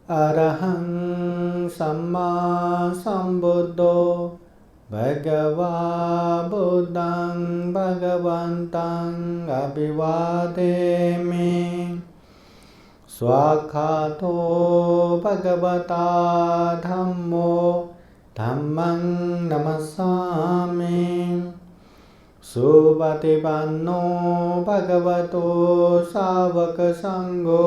अरहं सम्मा सम्बुद्धो भगवा बुद्धं भगवन्तं अभिवादेमि। स्वाक्षातो भगवता धम्मो धम्मं नमस्सामि। सुपतिपन्नो भगवतो सावकसङ्घो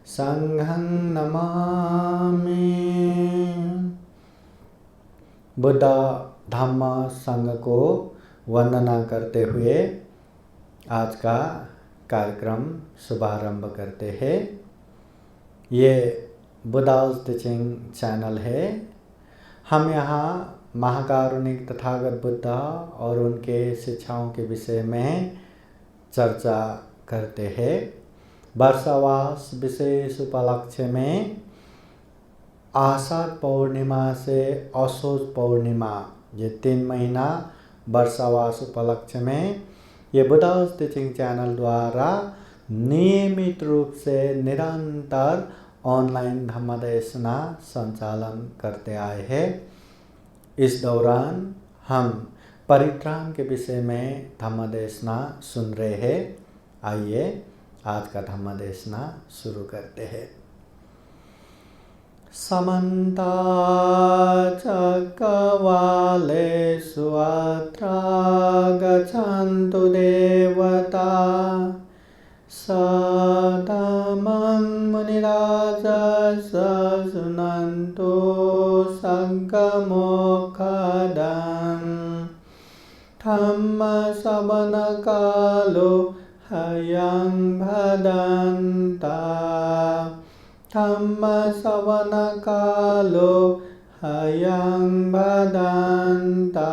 संघं नमामि। बुद्ध धम्म संघ को वंदना करते हुए आज का कार्यक्रम शुभारंभ करते हैं। ये बुद्धा's टीचिंग चैनल है। हम यहाँ महाकारुणिक तथागत बुद्ध और उनके शिक्षाओं के विषय में चर्चा करते हैं। वर्षावास विशेष उपलक्ष्य में आषाढ़ पौर्णिमा से असोज पौर्णिमा, ये 3 महीना वर्षावास उपलक्ष्य में ये बुद्धा's टीचिंग चैनल द्वारा नियमित रूप से निरंतर ऑनलाइन धम्मदेशना संचालन करते आए हैं। इस दौरान हम परित्राण के विषय में धम्मदेशना सुन रहे हैं। आइए आज का धम्मदेशना शुरू करते हैं। समन्ता चक्रवालेषु अत्र गच्छन्तु देवता सधम्मं मुनिराजः शृण्वन्तु सङ्गमोक्षदं धम्मश्रवणकालो हयं भदन्ता धम्मश्रवणकालो हयं भदन्ता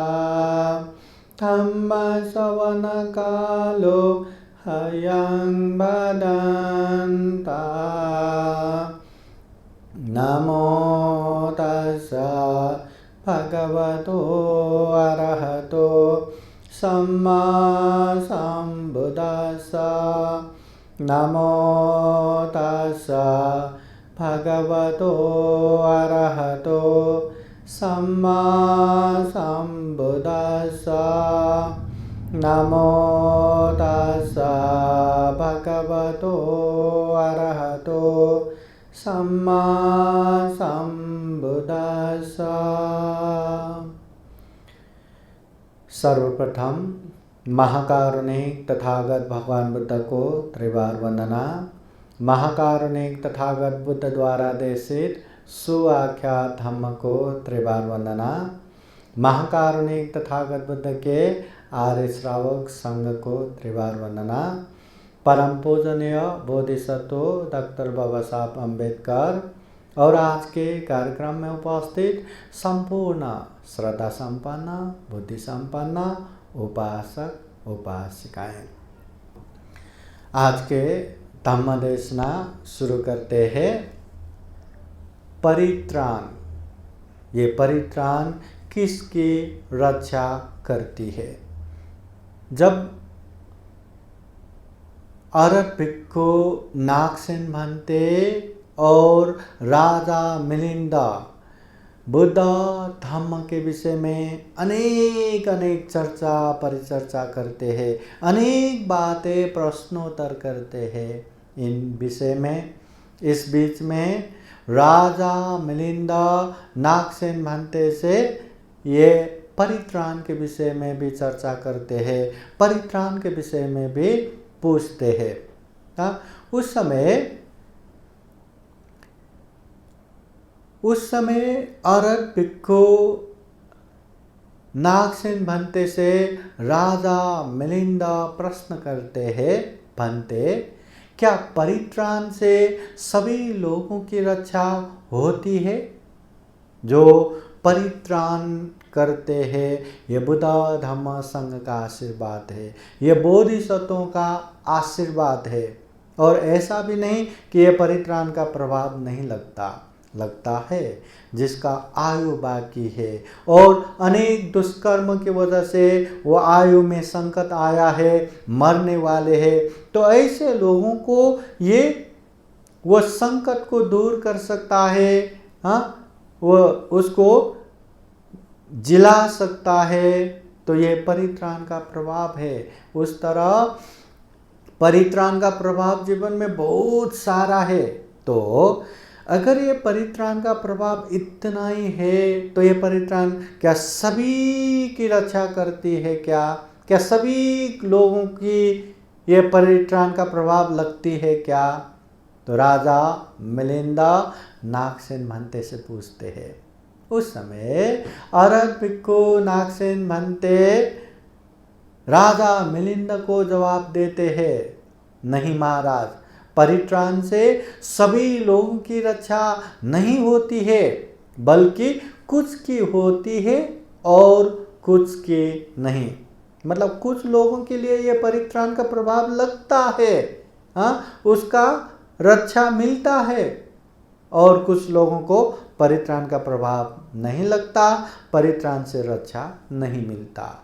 धम्मश्रवणकालो हयं भदन्ता। नमो तस्सा भगवतो अरहतो सम्मा सम्बुद्धास्सा। नमो तस्सा भगवतो अरहतो सम्मा सम्बुद्धास्सा। नमो तस्सा भगवतो अरहतो सम्मा सम्बुद्धास्सा। सर्वप्रथम महाकारुणिक तथागत भगवान बुद्ध को त्रिवार वंदना। महाकारुणिक तथागत बुद्ध द्वारा देशित सुआख्यात धम्म को त्रिवार वंदना। महाकारुणिक तथागत बुद्ध के आर्य श्रावक संघ को त्रिवार वंदना। परम पूजनीय बोधिसत्व डॉक्टर बाबा साहब अम्बेडकर और आज के कार्यक्रम में उपस्थित संपूर्ण श्रद्धा संपन्न बुद्धि संपन्न उपासक उपासिकाएं, आज के धम्मदेशना शुरू करते हैं। परित्राण, ये परित्राण किसकी रक्षा करती है? जब अरहत भिक्खु नागसेन भंते और राजा मिलिंदा बुद्ध धम्म के विषय में अनेक चर्चा परिचर्चा करते हैं, अनेक बातें प्रश्नोत्तर करते हैं इन विषय में। इस बीच में राजा मिलिंदा नागसेन भंते से ये परित्राण के विषय में भी चर्चा करते हैं, परित्राण के विषय में भी पूछते हैं। उस समय अरहत भिक्खु नागसेन भंते से राजा मिलिंदा प्रश्न करते हैं, भंते क्या परित्राण से सभी लोगों की रक्षा होती है? जो परित्राण करते हैं ये बुद्ध धम्म संघ का आशीर्वाद है, ये बोधिसत्वों का आशीर्वाद है। और ऐसा भी नहीं कि ये परित्राण का प्रभाव नहीं लगता है। जिसका आयु बाकी है और अनेक दुष्कर्म की वजह से वो आयु में संकट आया है, मरने वाले हैं, तो ऐसे लोगों को ये वो संकट को दूर कर सकता है, हाँ, वो उसको जिला सकता है। तो ये परित्राण का प्रभाव है। उस तरह परित्राण का प्रभाव जीवन में बहुत सारा है। तो अगर ये परित्राण का प्रभाव इतना ही है तो ये परित्राण क्या सभी की रक्षा करती है? क्या सभी लोगों की ये परित्राण का प्रभाव लगती है क्या? तो राजा मिलिंदा नागसेन भंते से पूछते हैं। उस समय अरहत भिक्खु नागसेन भंते राजा मिलिंद को जवाब देते हैं, नहीं महाराज, परित्राण से सभी लोगों की रक्षा नहीं होती है, बल्कि कुछ की होती है और कुछ की नहीं। मतलब कुछ लोगों के लिए यह परित्राण का प्रभाव लगता है, हाँ, उसका रक्षा मिलता है, और कुछ लोगों को परित्राण का प्रभाव नहीं लगता, परित्राण से रक्षा नहीं मिलता।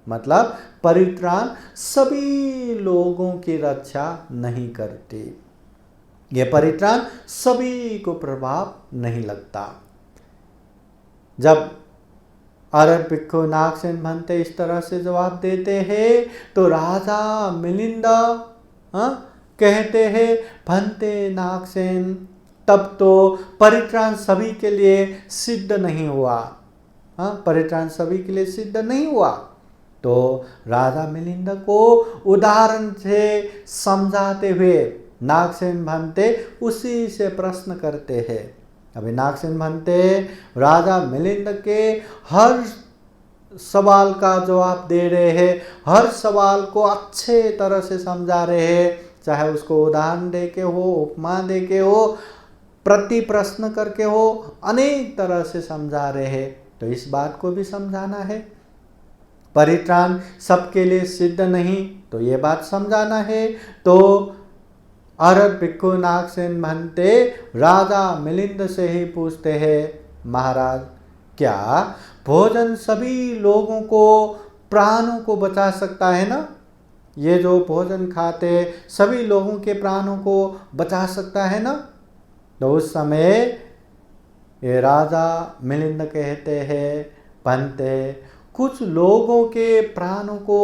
मतलब परित्राण सभी लोगों की रक्षा नहीं करती, ये परित्राण सभी को प्रभाव नहीं लगता। जब अरहत भिक्खु नागसेन भंते इस तरह से जवाब देते हैं तो राजा मिलिंदा कहते हैं, भंते नागसेन, तब तो परित्राण सभी के लिए सिद्ध नहीं हुआ। परित्राण सभी के लिए सिद्ध नहीं हुआ। तो राजा मिलिंद को उदाहरण से समझाते हुए नागसेन भंते उसी से प्रश्न करते हैं। अभी नागसेन भंते राजा मिलिंद के हर सवाल का जवाब दे रहे हैं, हर सवाल को अच्छे तरह से समझा रहे हैं, चाहे उसको उदाहरण दे के हो, उपमा दे के हो, प्रति प्रश्न करके हो, अनेक तरह से समझा रहे हैं। तो इस बात को भी समझाना है, परित्राण सबके लिए सिद्ध नहीं, तो ये बात समझाना है। तो अरहत भिक्खु नागसेन भंते राजा मिलिंद से ही पूछते हैं, महाराज, क्या भोजन सभी लोगों को, प्राणों को बचा सकता है ना? ये जो भोजन खाते सभी लोगों के प्राणों को बचा सकता है ना? तो उस समय ये राजा मिलिंद कहते हैं, भंते, कुछ लोगों के प्राणों को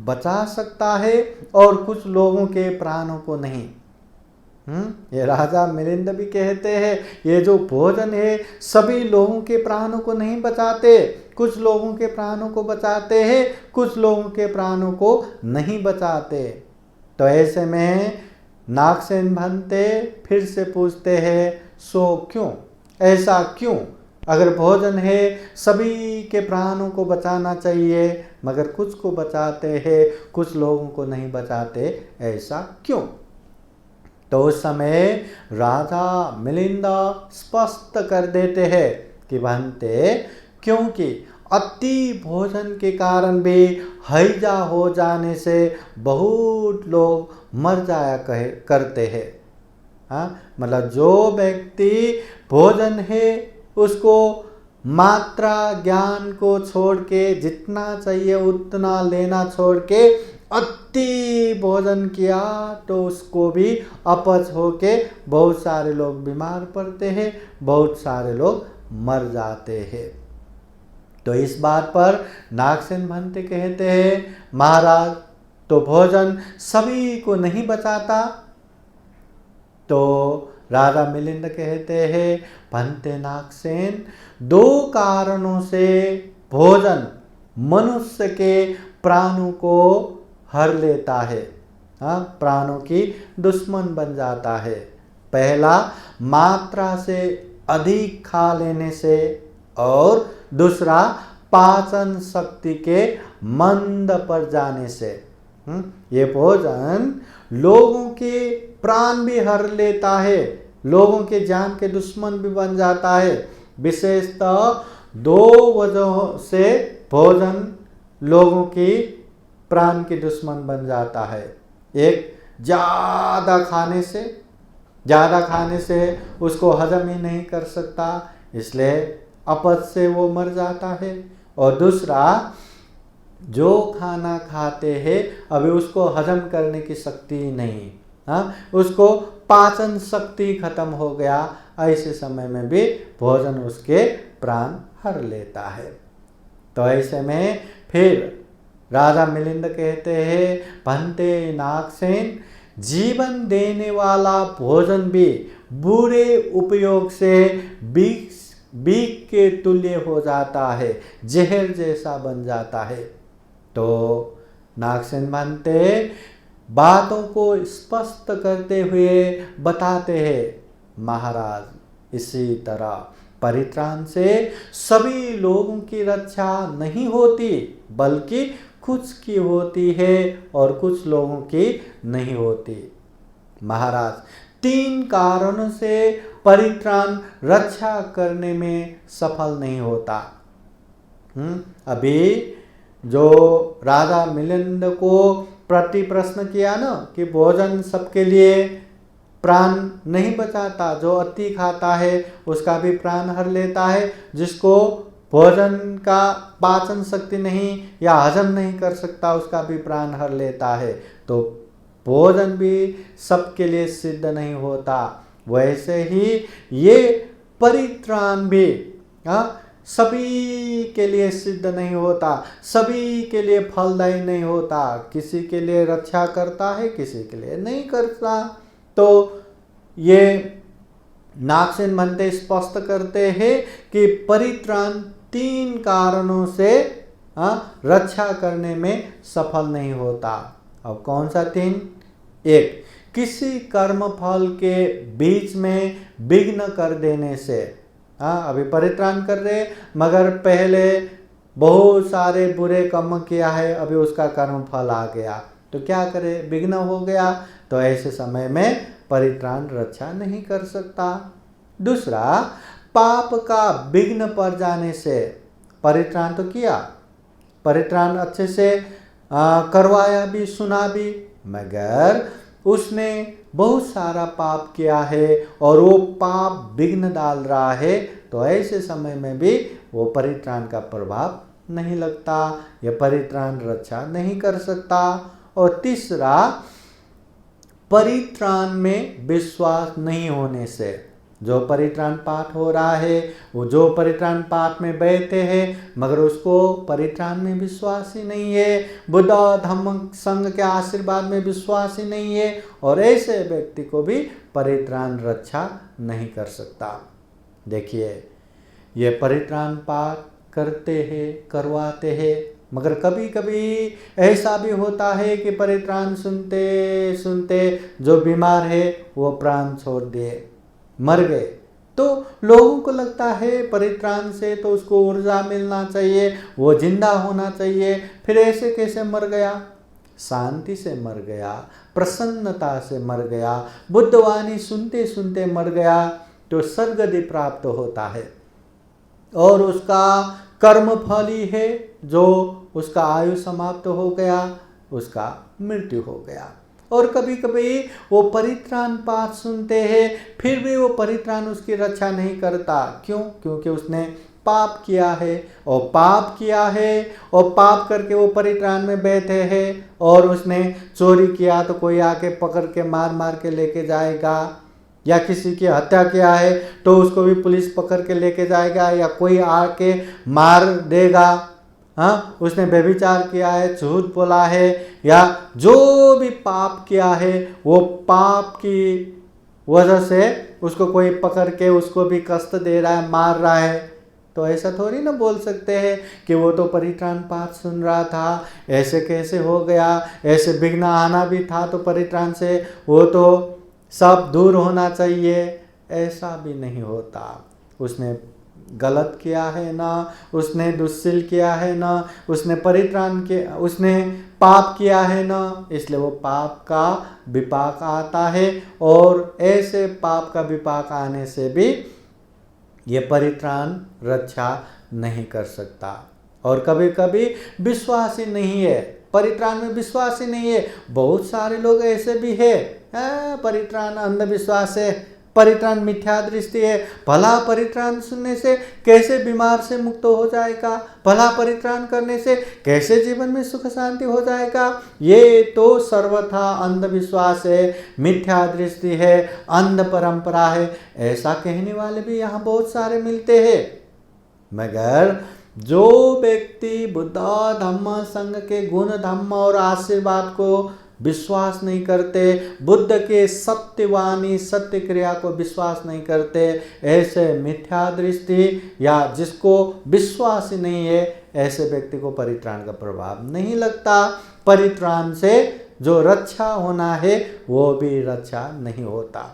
बचा सकता है और कुछ लोगों के प्राणों को नहीं। ये राजा मिलिंद भी कहते हैं, ये जो भोजन है सभी लोगों के प्राणों को नहीं बचाते, कुछ लोगों के प्राणों को बचाते हैं, कुछ लोगों के प्राणों को नहीं बचाते। तो ऐसे में नागसेन भंते फिर से पूछते हैं, सो क्यों, ऐसा क्यों? अगर भोजन है सभी के प्राणों को बचाना चाहिए, मगर कुछ को बचाते हैं, कुछ लोगों को नहीं बचाते, ऐसा क्यों? तो उस समय राजा मिलिंदा स्पष्ट कर देते हैं कि भंते, क्योंकि अति भोजन के कारण भी हैजा हो जाने से बहुत लोग मर जाया करते हैं। मतलब जो व्यक्ति भोजन है उसको मात्रा ज्ञान को छोड़ के, जितना चाहिए उतना लेना छोड़ के अति भोजन किया तो उसको भी अपच होके बहुत सारे लोग बीमार पड़ते हैं, बहुत सारे लोग मर जाते हैं। तो इस बात पर नागसेन भंते कहते हैं, महाराज, तो भोजन सभी को नहीं बचाता? तो राजा मिलिंद कहते हैं, भंते नागसेन, दो कारणों से भोजन मनुष्य के प्राणों को हर लेता है, प्राणों की दुश्मन बन जाता है। पहला, मात्रा से अधिक खा लेने से, और दूसरा, पाचन शक्ति के मंद पड़ जाने से। ये भोजन लोगों के प्राण भी हर लेता है, लोगों के जान के दुश्मन भी बन जाता है। विशेषतः दो वजहों से भोजन लोगों की प्राण के दुश्मन बन जाता है। एक, ज़्यादा खाने से उसको हजम ही नहीं कर सकता, इसलिए अपच से वो मर जाता है। और दूसरा, जो खाना खाते हैं अभी उसको हजम करने की शक्ति ही नहीं, उसको पाचन शक्ति खत्म हो गया, ऐसे समय में भी भोजन उसके प्राण हर लेता है। तो ऐसे में फिर राजा मिलिंद कहते हैं, भंते नागसेन, जीवन देने वाला भोजन भी बुरे उपयोग से बीक के तुल्य हो जाता है, जहर जैसा बन जाता है। तो नागसेन भंते बातों को स्पष्ट करते हुए बताते हैं, महाराज इसी तरह परित्राण से सभी लोगों की रक्षा नहीं होती, बल्कि कुछ की होती है और कुछ लोगों की नहीं होती। महाराज, 3 कारणों से परित्राण रक्षा करने में सफल नहीं होता। अभी जो राजा मिलिंद को प्रति प्रश्न किया ना कि भोजन सबके लिए प्राण नहीं बचाता, जो अति खाता है उसका भी प्राण हर लेता है, जिसको भोजन का पाचन शक्ति नहीं या हजम नहीं कर सकता उसका भी प्राण हर लेता है। तो भोजन भी सबके लिए सिद्ध नहीं होता, वैसे ही ये परित्राण भी सभी के लिए सिद्ध नहीं होता, सभी के लिए फलदायी नहीं होता। किसी के लिए रक्षा करता है, किसी के लिए नहीं करता। तो ये नागसेन भंते स्पष्ट करते हैं कि परित्राण 3 कारणों से रक्षा करने में सफल नहीं होता। अब कौन सा 3? 1, किसी कर्म फल के बीच में विघ्न कर देने से। अभी परित्राण कर रहे मगर पहले बहुत सारे बुरे कर्म किया है, अभी उसका कर्म फल आ गया, तो क्या करे, विघ्न हो गया। तो ऐसे समय में परित्राण रक्षा नहीं कर सकता। दूसरा, पाप का विघ्न पड़ जाने से। परित्राण तो किया, परित्राण अच्छे से करवाया भी, सुना भी, मगर उसने बहुत सारा पाप किया है और वो पाप विघ्न डाल रहा है, तो ऐसे समय में भी वो परित्राण का प्रभाव नहीं लगता, यह परित्राण रक्षा नहीं कर सकता। और तीसरा, परित्राण में विश्वास नहीं होने से। जो परित्राण पाठ हो रहा है, वो जो परित्राण पाठ में बैठे हैं मगर उसको परित्राण में विश्वास ही नहीं है, बुद्ध धम्म संघ के आशीर्वाद में विश्वास ही नहीं है, और ऐसे व्यक्ति को भी परित्राण रक्षा नहीं कर सकता। देखिए, ये परित्राण पाठ करते हैं, करवाते हैं, मगर कभी कभी ऐसा भी होता है कि परित्राण सुनते सुनते जो बीमार है वो प्राण छोड़ दिए, मर गए। तो लोगों को लगता है परित्राण से तो उसको ऊर्जा मिलना चाहिए, वो जिंदा होना चाहिए, फिर ऐसे कैसे मर गया? शांति से मर गया, प्रसन्नता से मर गया, बुद्धवाणी सुनते सुनते मर गया, तो सद्गति प्राप्त होता है और उसका कर्म फल ही है, जो उसका आयु समाप्त हो गया, उसका मृत्यु हो गया। और कभी कभी वो परित्राण पाठ सुनते हैं, फिर भी वो परित्राण उसकी रक्षा नहीं करता। क्यों? क्योंकि उसने पाप किया है, और पाप किया है और पाप करके वो परित्राण में बैठे हैं, और उसने चोरी किया तो कोई आके पकड़ के मार मार के लेके जाएगा, या किसी की हत्या किया है तो उसको भी पुलिस पकड़ के लेके जाएगा, या कोई आके मार देगा। उसने व्यभिचार किया है, झूठ बोला है, या जो भी पाप किया है वो पाप की वजह से उसको कोई पकड़ के उसको भी कष्ट दे रहा है, मार रहा है। तो ऐसा थोड़ी ना बोल सकते हैं कि वो तो परित्राण पाठ सुन रहा था, ऐसे कैसे हो गया, ऐसे विघ्न आना भी था तो परित्राण से वो तो सब दूर होना चाहिए। ऐसा भी नहीं होता। उसने गलत किया है ना, उसने दुष्शील किया है ना, उसने परित्राण के उसने पाप किया है ना, इसलिए वो पाप का विपाक आता है, और ऐसे पाप का विपाक आने से भी ये परित्राण रक्षा नहीं कर सकता। और कभी कभी विश्वास ही नहीं है, परित्राण में विश्वास ही नहीं है। बहुत सारे लोग ऐसे भी है, परित्राण अंधविश्वास है, परित्राण मिथ्या दृष्टि है। भला परित्राण सुनने से कैसे बीमार से मुक्त हो जाएगा, भला परित्राण करने से कैसे जीवन में सुख शांति हो जाएगा, ये तो सर्वथा अंधविश्वास है, मिथ्या दृष्टि है, अंध परंपरा है। ऐसा कहने वाले भी यहाँ बहुत सारे मिलते हैं। मगर जो व्यक्ति बुद्ध धम्म संघ के गुण धम्म और आशीर्वाद को विश्वास नहीं करते, बुद्ध के सत्यवाणी सत्य क्रिया को विश्वास नहीं करते, ऐसे मिथ्या दृष्टि या जिसको विश्वास ही नहीं है, ऐसे व्यक्ति को परित्राण का प्रभाव नहीं लगता। परित्राण से जो रक्षा होना है वो भी रक्षा नहीं होता।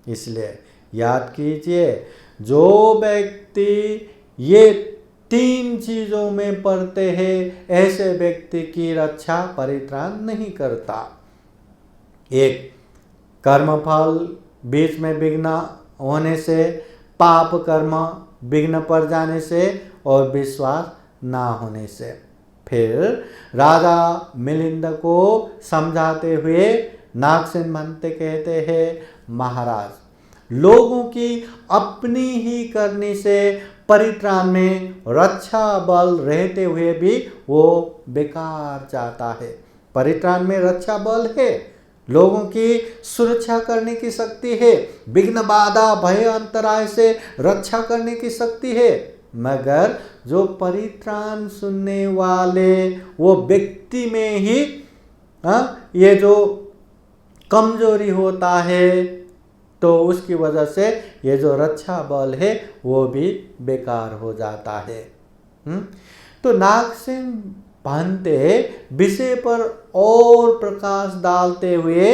इसलिए याद कीजिए, जो व्यक्ति ये 3 चीजों में पड़ते हैं, ऐसे व्यक्ति की रक्षा परित्राण नहीं करता। एक, कर्मफल बीच में विघ्न होने से, पाप कर्म विघ्न पड़ जाने से और विश्वास ना होने से। फिर राजा मिलिंद को समझाते हुए नागसेन महंत कहते हैं, महाराज, लोगों की अपनी ही करनी से परित्राण में रक्षा बल रहते हुए भी वो बेकार जाता है। परित्राण में रक्षा बल है, लोगों की सुरक्षा करने की शक्ति है, विघ्न बाधा भय अंतराय से रक्षा करने की शक्ति है। मगर जो परित्राण सुनने वाले वो व्यक्ति में ही ये जो कमजोरी होता है, तो उसकी वजह से ये जो रक्षा बल है वो भी बेकार हो जाता है। तो नागसेन महंते विषय पर और प्रकाश डालते हुए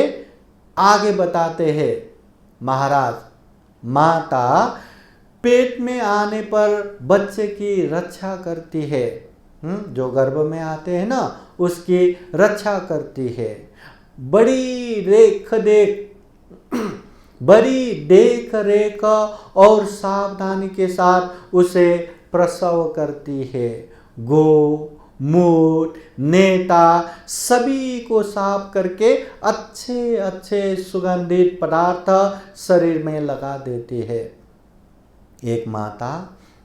आगे बताते हैं, महाराज, माता पेट में आने पर बच्चे की रक्षा करती है, जो गर्भ में आते हैं ना उसकी रक्षा करती है, बड़ी देख रेख और सावधानी के साथ उसे प्रसव करती है। गो, मूत, नेता सभी को साफ करके अच्छे अच्छे सुगंधित पदार्थ शरीर में लगा देती है। एक माता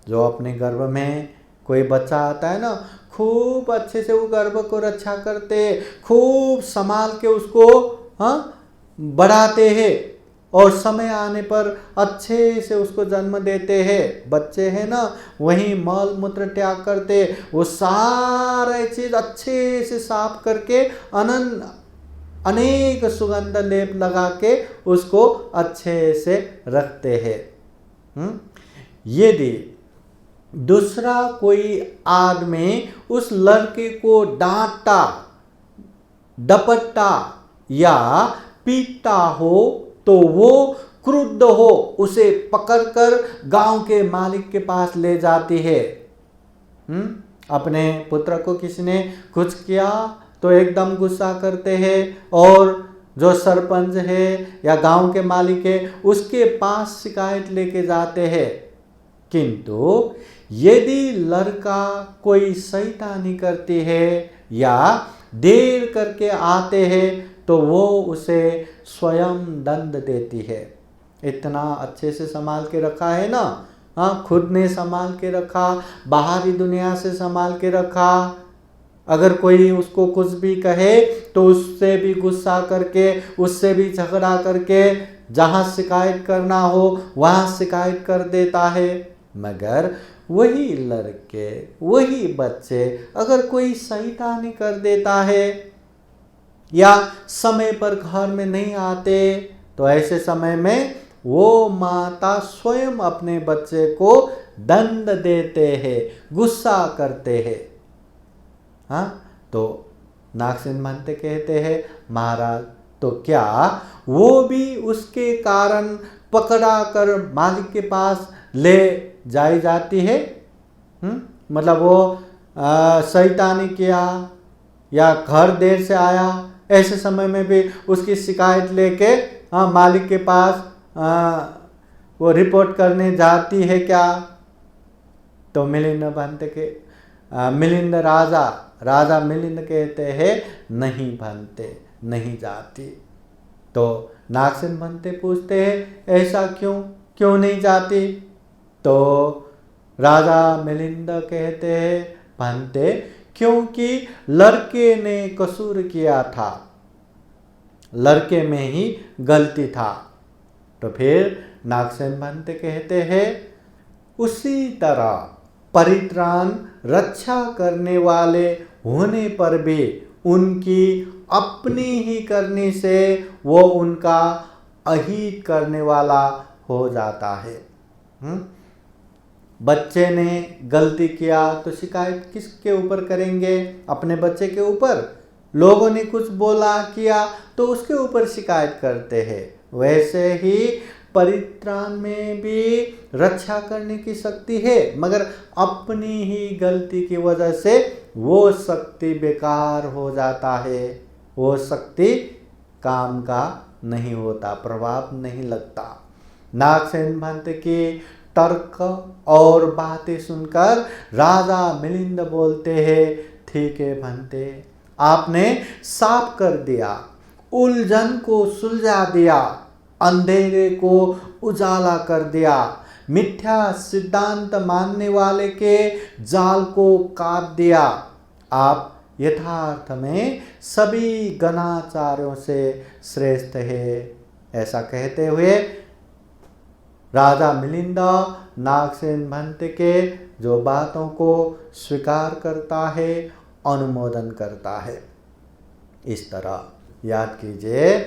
जो अपने गर्भ में कोई बच्चा आता है ना, खूब अच्छे से वो गर्भ को रक्षा करते, खूब संभाल के उसको बढ़ाते हैं और समय आने पर अच्छे से उसको जन्म देते हैं। बच्चे हैं ना, वहीं मल मूत्र त्याग करते, वो सारे चीज अच्छे से साफ करके अनेक सुगंध लेप लगा के उसको अच्छे से रखते हैं। यदि दूसरा कोई आदमी उस लड़के को डांटता, डपटता या पीटता हो तो वो क्रुद्ध हो उसे पकड़कर गांव के मालिक के पास ले जाती है। अपने पुत्र को किसी ने कुछ किया तो एकदम गुस्सा करते हैं और जो सरपंच है या गांव के मालिक है उसके पास शिकायत लेके जाते हैं। किंतु यदि लड़का कोई शैतानी करती है या देर करके आते हैं तो वो उसे स्वयं दंड देती है। इतना अच्छे से संभाल के रखा है ना, खुद ने संभाल के रखा, बाहरी दुनिया से संभाल के रखा। अगर कोई उसको कुछ भी कहे तो उससे भी गुस्सा करके, उससे भी झगड़ा करके, जहाँ शिकायत करना हो वहाँ शिकायत कर देता है। मगर वही लड़के, वही बच्चे अगर कोई शैतानी कर देता है या समय पर घर में नहीं आते तो ऐसे समय में वो माता स्वयं अपने बच्चे को दंड देते हैं, गुस्सा करते हैं। तो नागसेन महंत कहते हैं, महाराज, तो क्या वो भी उसके कारण पकड़ा कर मालिक के पास ले जाई जाती है? मतलब वो शैतानी किया या घर देर से आया, ऐसे समय में भी उसकी शिकायत लेके मालिक के पास वो रिपोर्ट करने जाती है क्या? तो मिलिंद भंते के मिलिंद राजा मिलिंद कहते हैं, नहीं भंते, नहीं जाती। तो नागसेन भंते पूछते हैं ऐसा क्यों क्यों नहीं जाती? तो राजा मिलिंद कहते हैं भंते क्योंकि लड़के ने कसूर किया था, लड़के में ही गलती था। तो फिर नागसेन भंते कहते हैं उसी तरह परित्राण रक्षा करने वाले होने पर भी उनकी अपनी ही करने से वो उनका अहित करने वाला हो जाता है। बच्चे ने गलती किया तो शिकायत किसके ऊपर करेंगे? अपने बच्चे के ऊपर। लोगों ने कुछ बोला किया तो उसके ऊपर शिकायत करते हैं। वैसे ही परित्राण में भी रक्षा करने की शक्ति है, मगर अपनी ही गलती की वजह से वो शक्ति बेकार हो जाता है, वो शक्ति काम का नहीं होता, प्रभाव नहीं लगता। नागसेन भंते की तर्क और बातें सुनकर राजा मिलिंद बोलते हैं ठीक है भंते, आपने साफ कर दिया, उलझन को सुलझा दिया, अंधेरे को उजाला कर दिया, मिथ्या सिद्धांत मानने वाले के जाल को काट दिया। आप यथार्थ में सभी गणाचार्यों से श्रेष्ठ है। ऐसा कहते हुए राजा मिलिंद नागसेन भंते के जो बातों को स्वीकार करता है, अनुमोदन करता है। इस तरह याद कीजिए,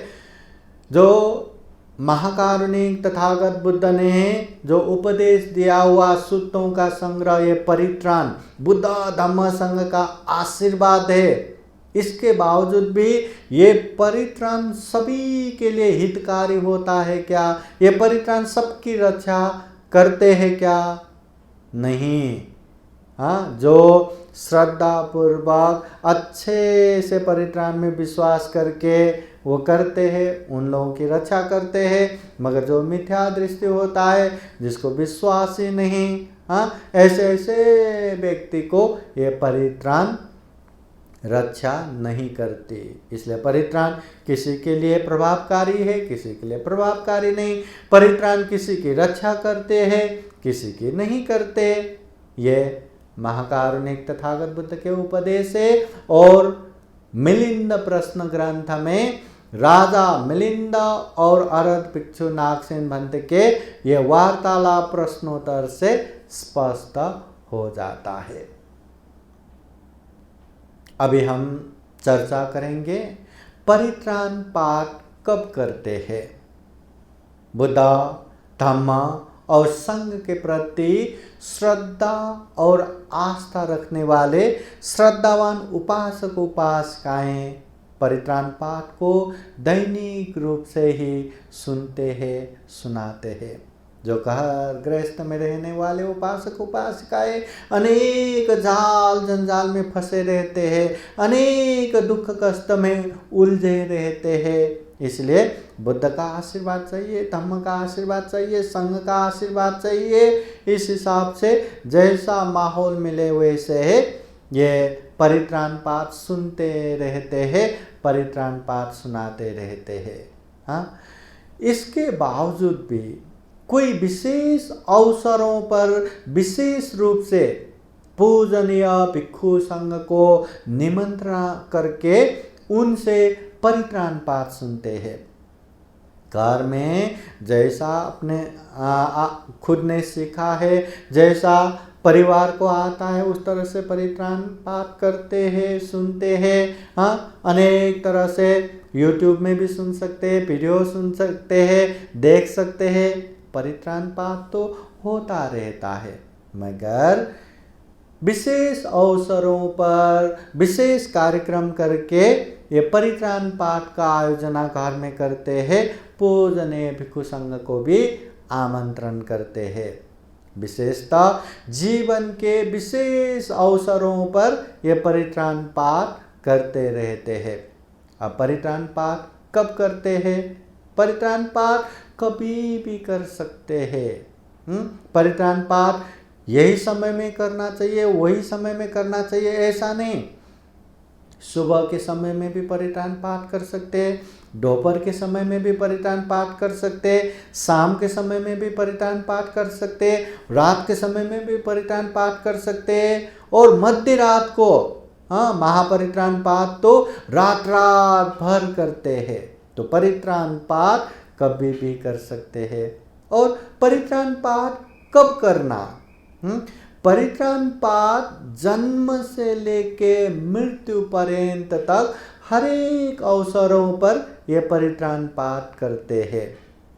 जो महाकारुणिक तथागत बुद्ध ने जो उपदेश दिया हुआ सूत्रों का संग्रह, ये परित्राण बुद्ध धम्म संघ का आशीर्वाद है। इसके बावजूद भी ये परित्राण सभी के लिए हितकारी होता है क्या? ये परित्राण सबकी रक्षा करते हैं क्या? नहीं। हाँ, जो श्रद्धा पूर्वक अच्छे से परित्राण में विश्वास करके वो करते हैं, उन लोगों की रक्षा करते हैं। मगर जो मिथ्या दृष्टि होता है, जिसको विश्वास ही नहीं, हाँ, ऐसे व्यक्ति को ये परित्राण रक्षा नहीं करती। इसलिए परित्राण किसी के लिए प्रभावकारी है, किसी के लिए प्रभावकारी नहीं। परित्राण किसी की रक्षा करते हैं, किसी की नहीं करते। ये महाकारुणिक तथागत बुद्ध के उपदेश है। और मिलिंद प्रश्न ग्रंथ में राजा मिलिंद और अरहत भिक्षु नागसेन भंते के ये वार्तालाप प्रश्नोत्तर से स्पष्ट हो जाता है। अभी हम चर्चा करेंगे परित्राण पाठ कब करते हैं। बुद्ध धम्म और संघ के प्रति श्रद्धा और आस्था रखने वाले श्रद्धावान उपासक उपासिकाएं परित्राण पाठ को दैनिक रूप से ही सुनते हैं, सुनाते हैं। जो घर गृहस्थ में रहने वाले उपासक उपासिकाएं अनेक जाल जंजाल में फंसे रहते हैं, अनेक दुख कष्ट में उलझे रहते हैं। इसलिए बुद्ध का आशीर्वाद चाहिए, धम्म का आशीर्वाद चाहिए, संघ का आशीर्वाद चाहिए। इस हिसाब से जैसा माहौल मिले वैसे ये परित्राण पाठ सुनते रहते हैं, परित्राण पाठ सुनाते रहते हैं। हाँ, इसके बावजूद भी कोई विशेष अवसरों पर विशेष रूप से पूजनीय भिक्षु संघ को निमंत्रण करके उनसे परित्राण पाठ सुनते हैं। घर में जैसा अपने खुद ने सीखा है, जैसा परिवार को आता है, उस तरह से परित्राण पाठ करते हैं, सुनते हैं। हाँ, अनेक तरह से YouTube में भी सुन सकते हैं, वीडियो सुन सकते हैं, देख सकते हैं। परित्राण पाठ तो होता रहता है, मगर विशेष अवसरों पर विशेष कार्यक्रम करके ये परित्राण पाठ का आयोजन घर में करते हैं। पूजनीय भिक्षु संघ को भी आमंत्रण करते हैं। विशेषतः जीवन के विशेष अवसरों पर ये परित्राण पाठ करते रहते हैं। अब परित्राण पाठ कब करते हैं? परित्राण पाठ कभी भी कर सकते हैं। परित्राण पाठ यही समय में करना चाहिए, वही समय में करना चाहिए, ऐसा नहीं। सुबह के समय में भी परित्राण पाठ कर सकते हैं, दोपहर के समय में भी परित्राण पाठ कर सकते हैं, शाम के समय में भी परित्राण पाठ कर सकते हैं, रात के समय में भी परित्राण पाठ कर सकते हैं, और मध्य रात को महापरित्राण पाठ तो रात रात भर करते हैं। तो परित्राण पाठ कभी भी कर सकते हैं। और परित्राण पाठ कब करना? परित्राण पाठ जन्म से लेके मृत्यु पर्यंत तक हर एक अवसरों पर ये परित्राण पाठ करते हैं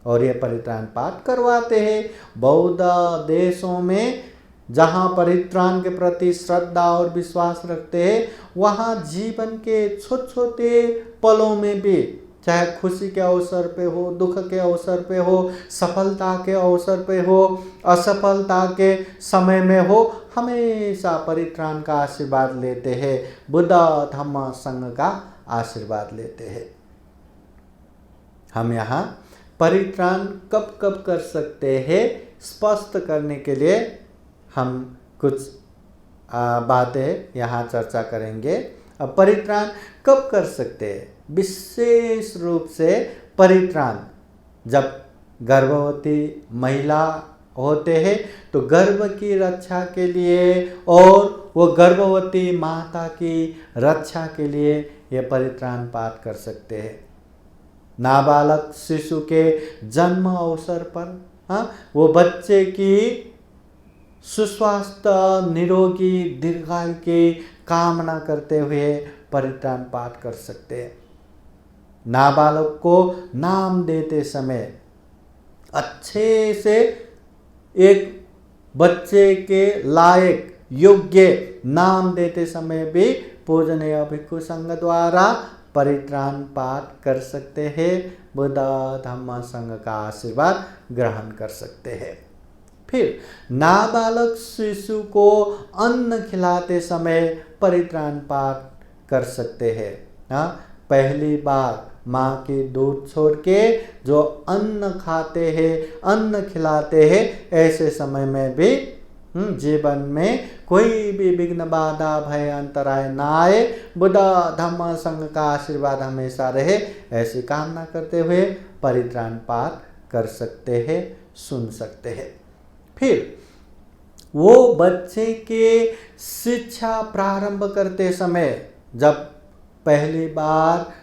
और ये परित्राण पाठ करवाते हैं। बौद्ध देशों में जहाँ परित्राण के प्रति श्रद्धा और विश्वास रखते हैं, वहाँ जीवन के छोटे छोटे पलों में भी, चाहे खुशी के अवसर पे हो, दुख के अवसर पे हो, सफलता के अवसर पे हो, असफलता के समय में हो, हमेशा परित्राण का आशीर्वाद लेते हैं, बुद्ध धम्म संघ का आशीर्वाद लेते हैं। हम यहाँ परित्राण कब कब कर सकते हैं स्पष्ट करने के लिए हम कुछ बातें यहाँ चर्चा करेंगे। अब परित्राण कब कर सकते हैं? विशेष रूप से परित्राण जब गर्भवती महिला होते हैं तो गर्भ की रक्षा के लिए और वो गर्भवती माता की रक्षा के लिए ये परित्राण पाठ कर सकते हैं। नाबालक शिशु के जन्म अवसर पर वो बच्चे की सुस्वास्थ्य निरोगी दीर्घायु की कामना करते हुए परित्राण पाठ कर सकते हैं। नाबालक को नाम देते समय अच्छे से एक बच्चे के लायक योग्य नाम देते समय भी पूजनीय भिक्षु संघ द्वारा परित्राण पाठ कर सकते हैं, बुद्ध धम्म संघ का आशीर्वाद ग्रहण कर सकते हैं। फिर नाबालक शिशु को अन्न खिलाते समय परित्राण पाठ कर सकते हैं। पहली बार माँ की दूध छोड़ के जो अन्न खाते हैं, अन्न खिलाते हैं, ऐसे समय में भी जीवन में कोई भी विघ्न बाधा भय अंतराय ना आए, बुद्ध धम्म संघ का आशीर्वाद हमेशा रहे, ऐसी कामना करते हुए परित्राण पाठ कर सकते हैं, सुन सकते हैं। फिर वो बच्चे के शिक्षा प्रारंभ करते समय जब पहली बार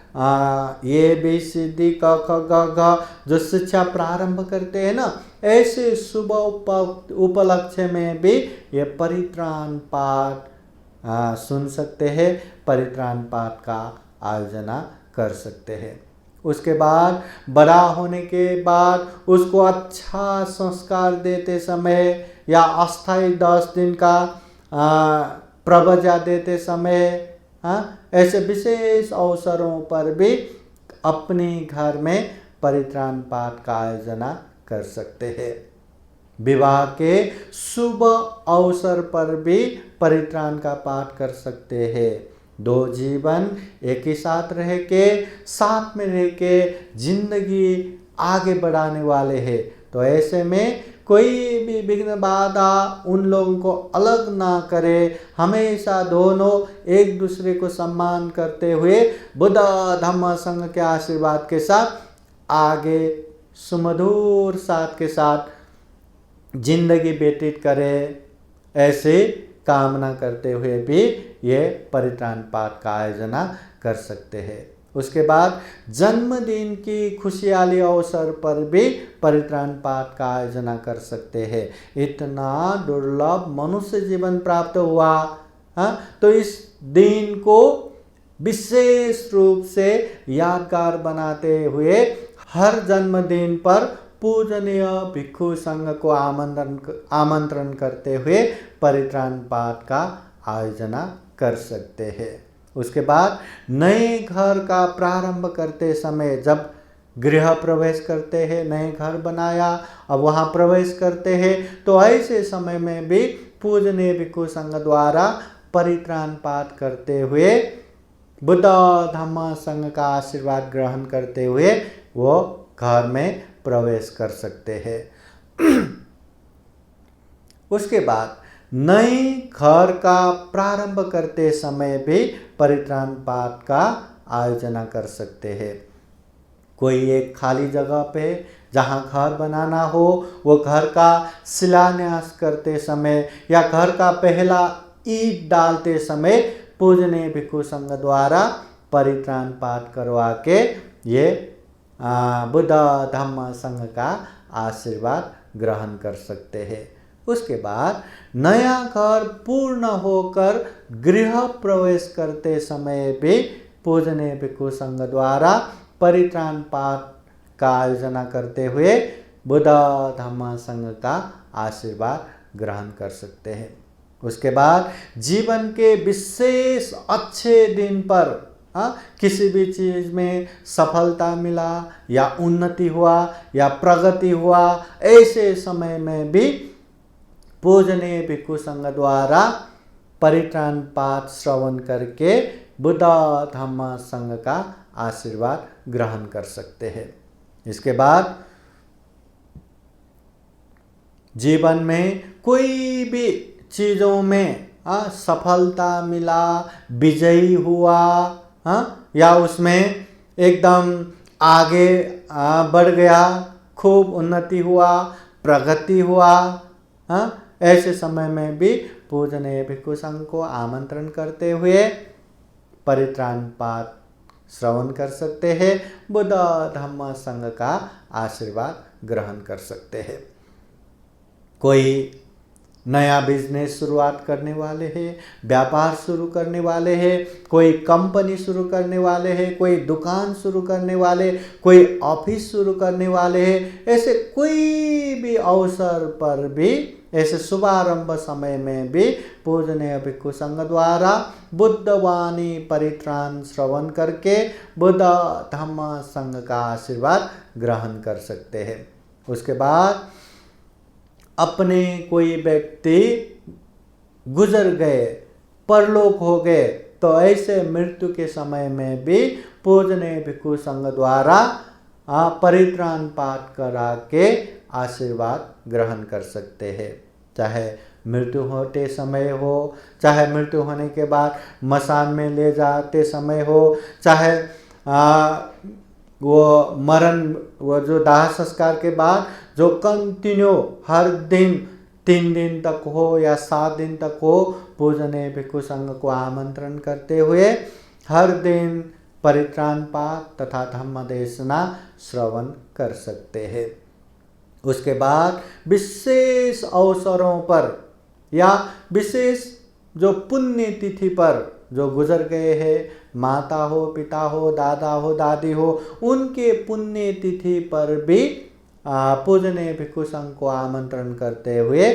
ये बी सी डी क ख ग घ जो शिक्षा प्रारंभ करते हैं ना, ऐसे शुभ उपलक्ष्य में भी ये परित्राण पाठ सुन सकते हैं, परित्राण पाठ का आयोजना कर सकते हैं। उसके बाद बड़ा होने के बाद उसको अच्छा संस्कार देते समय या अस्थायी 10 दिन का प्रवजा देते समय, ऐसे विशेष अवसरों पर भी अपने घर में परित्राण पाठ का आयोजना कर सकते हैं। विवाह के शुभ अवसर पर भी परित्राण का पाठ कर सकते हैं। दो जीवन एक ही साथ रह के, साथ में रह के जिंदगी आगे बढ़ाने वाले हैं, तो ऐसे में कोई भी विघ्न बाधा उन लोगों को अलग ना करे, हमेशा दोनों एक दूसरे को सम्मान करते हुए बुद्ध धम्म संघ के आशीर्वाद के साथ आगे सुमधुर साथ के साथ जिंदगी व्यतीत करे, ऐसे कामना करते हुए भी ये परित्राण पाठ का आयोजना कर सकते हैं। उसके बाद जन्मदिन की खुशहाली अवसर पर भी परित्राण पाठ का आयोजना कर सकते हैं। इतना दुर्लभ मनुष्य जीवन प्राप्त हुआ, तो इस दिन को विशेष रूप से यादगार बनाते हुए हर जन्मदिन पर पूजनीय भिक्षु संघ को आमंत्रण करते हुए परित्राण पाठ का आयोजना कर सकते हैं। उसके बाद नए घर का प्रारंभ करते समय जब गृह प्रवेश करते हैं, नए घर बनाया, अब वहाँ प्रवेश करते हैं, तो ऐसे समय में भी पूजनीय भिक्षु संघ द्वारा परित्राण पाठ करते हुए बुद्ध धम्म संघ का आशीर्वाद ग्रहण करते हुए वो घर में प्रवेश कर सकते हैं। उसके बाद नए घर का प्रारंभ करते समय भी परित्राण पाठ का आयोजना कर सकते हैं। कोई एक खाली जगह पे जहाँ घर बनाना हो, वो घर का शिलान्यास करते समय या घर का पहला ईंट डालते समय पूजनीय भिक्षु संघ द्वारा परित्राण पाठ करवा के ये बुद्ध धम्म संघ का आशीर्वाद ग्रहण कर सकते हैं। उसके बाद नया घर पूर्ण होकर गृह प्रवेश करते समय भी पूजनीय भिक्षु संघ द्वारा परित्राण पाठ का आयोजना करते हुए बुद्ध धम्म संघ का आशीर्वाद ग्रहण कर सकते हैं। उसके बाद जीवन के विशेष अच्छे दिन पर किसी भी चीज़ में सफलता मिला या उन्नति हुआ या प्रगति हुआ, ऐसे समय में भी पूजनीय भिक्षु संघ द्वारा परित्राण पाठ श्रवण करके बुद्ध धम्म संघ का आशीर्वाद ग्रहण कर सकते हैं। इसके बाद जीवन में कोई भी चीज़ों में सफलता मिला, विजयी हुआ, या उसमें एकदम आगे बढ़ गया, खूब उन्नति हुआ, प्रगति हुआ, ऐसे समय में भी पूजनीय भिक्षु संघ को आमंत्रण करते हुए परित्राण पाठ श्रवण कर सकते हैं, बुद्ध धम्म संघ का आशीर्वाद ग्रहण कर सकते हैं। कोई नया बिजनेस शुरुआत करने वाले हैं, व्यापार शुरू करने वाले हैं, कोई कंपनी शुरू करने वाले हैं, कोई दुकान शुरू करने वाले, कोई ऑफिस शुरू करने वाले हैं, ऐसे कोई भी अवसर पर भी, ऐसे शुभारंभ समय में भी पूजनीय भिक्षु संघ द्वारा बुद्धवाणी परित्राण श्रवण करके बुद्ध धम्म संघ का आशीर्वाद ग्रहण कर सकते हैं। उसके बाद अपने कोई व्यक्ति गुजर गए, परलोक हो गए, तो ऐसे मृत्यु के समय में भी पूजनीय भिक्षु संघ द्वारा परित्राण पाठ करा के आशीर्वाद ग्रहण कर सकते हैं। चाहे मृत्यु होते समय हो, चाहे मृत्यु होने के बाद मसान में ले जाते समय हो, चाहे वो जो दाह संस्कार के बाद जो कंटिन्यू हर दिन 3 दिन तक हो या 7 दिन तक हो, पूजनीय भिक्षु संघ को आमंत्रण करते हुए हर दिन परित्राण पाठ तथा धम्म देशना श्रवण कर सकते हैं। उसके बाद विशेष अवसरों पर या विशेष जो पुण्य तिथि पर जो गुजर गए हैं, माता हो, पिता हो, दादा हो, दादी हो, उनके पुण्य तिथि पर भी पूजनीय भिक्षु संघ को आमंत्रण करते हुए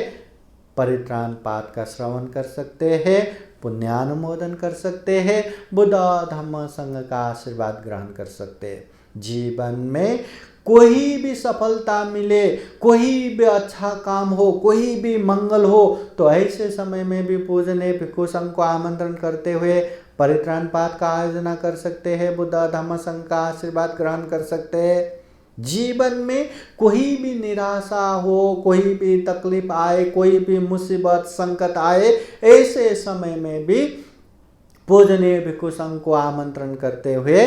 परित्राण पाठ का श्रवण कर सकते हैं, पुण्यानुमोदन कर सकते हैं, बुद्ध धम्म संघ का आशीर्वाद ग्रहण कर सकते हैं। जीवन में कोई भी सफलता मिले, कोई भी अच्छा काम हो, कोई भी मंगल हो, तो ऐसे समय में भी पूजनीय भिक्षु संघ को आमंत्रण करते हुए परित्राण पाठ का आयोजना कर सकते हैं, बुद्ध धम्म संघ का आशीर्वाद ग्रहण कर सकते हैं। जीवन में कोई भी निराशा हो, कोई भी तकलीफ आए, कोई भी मुसीबत संकट आए, ऐसे समय में भी पूजनीय भिक्षु संघ को आमंत्रण करते हुए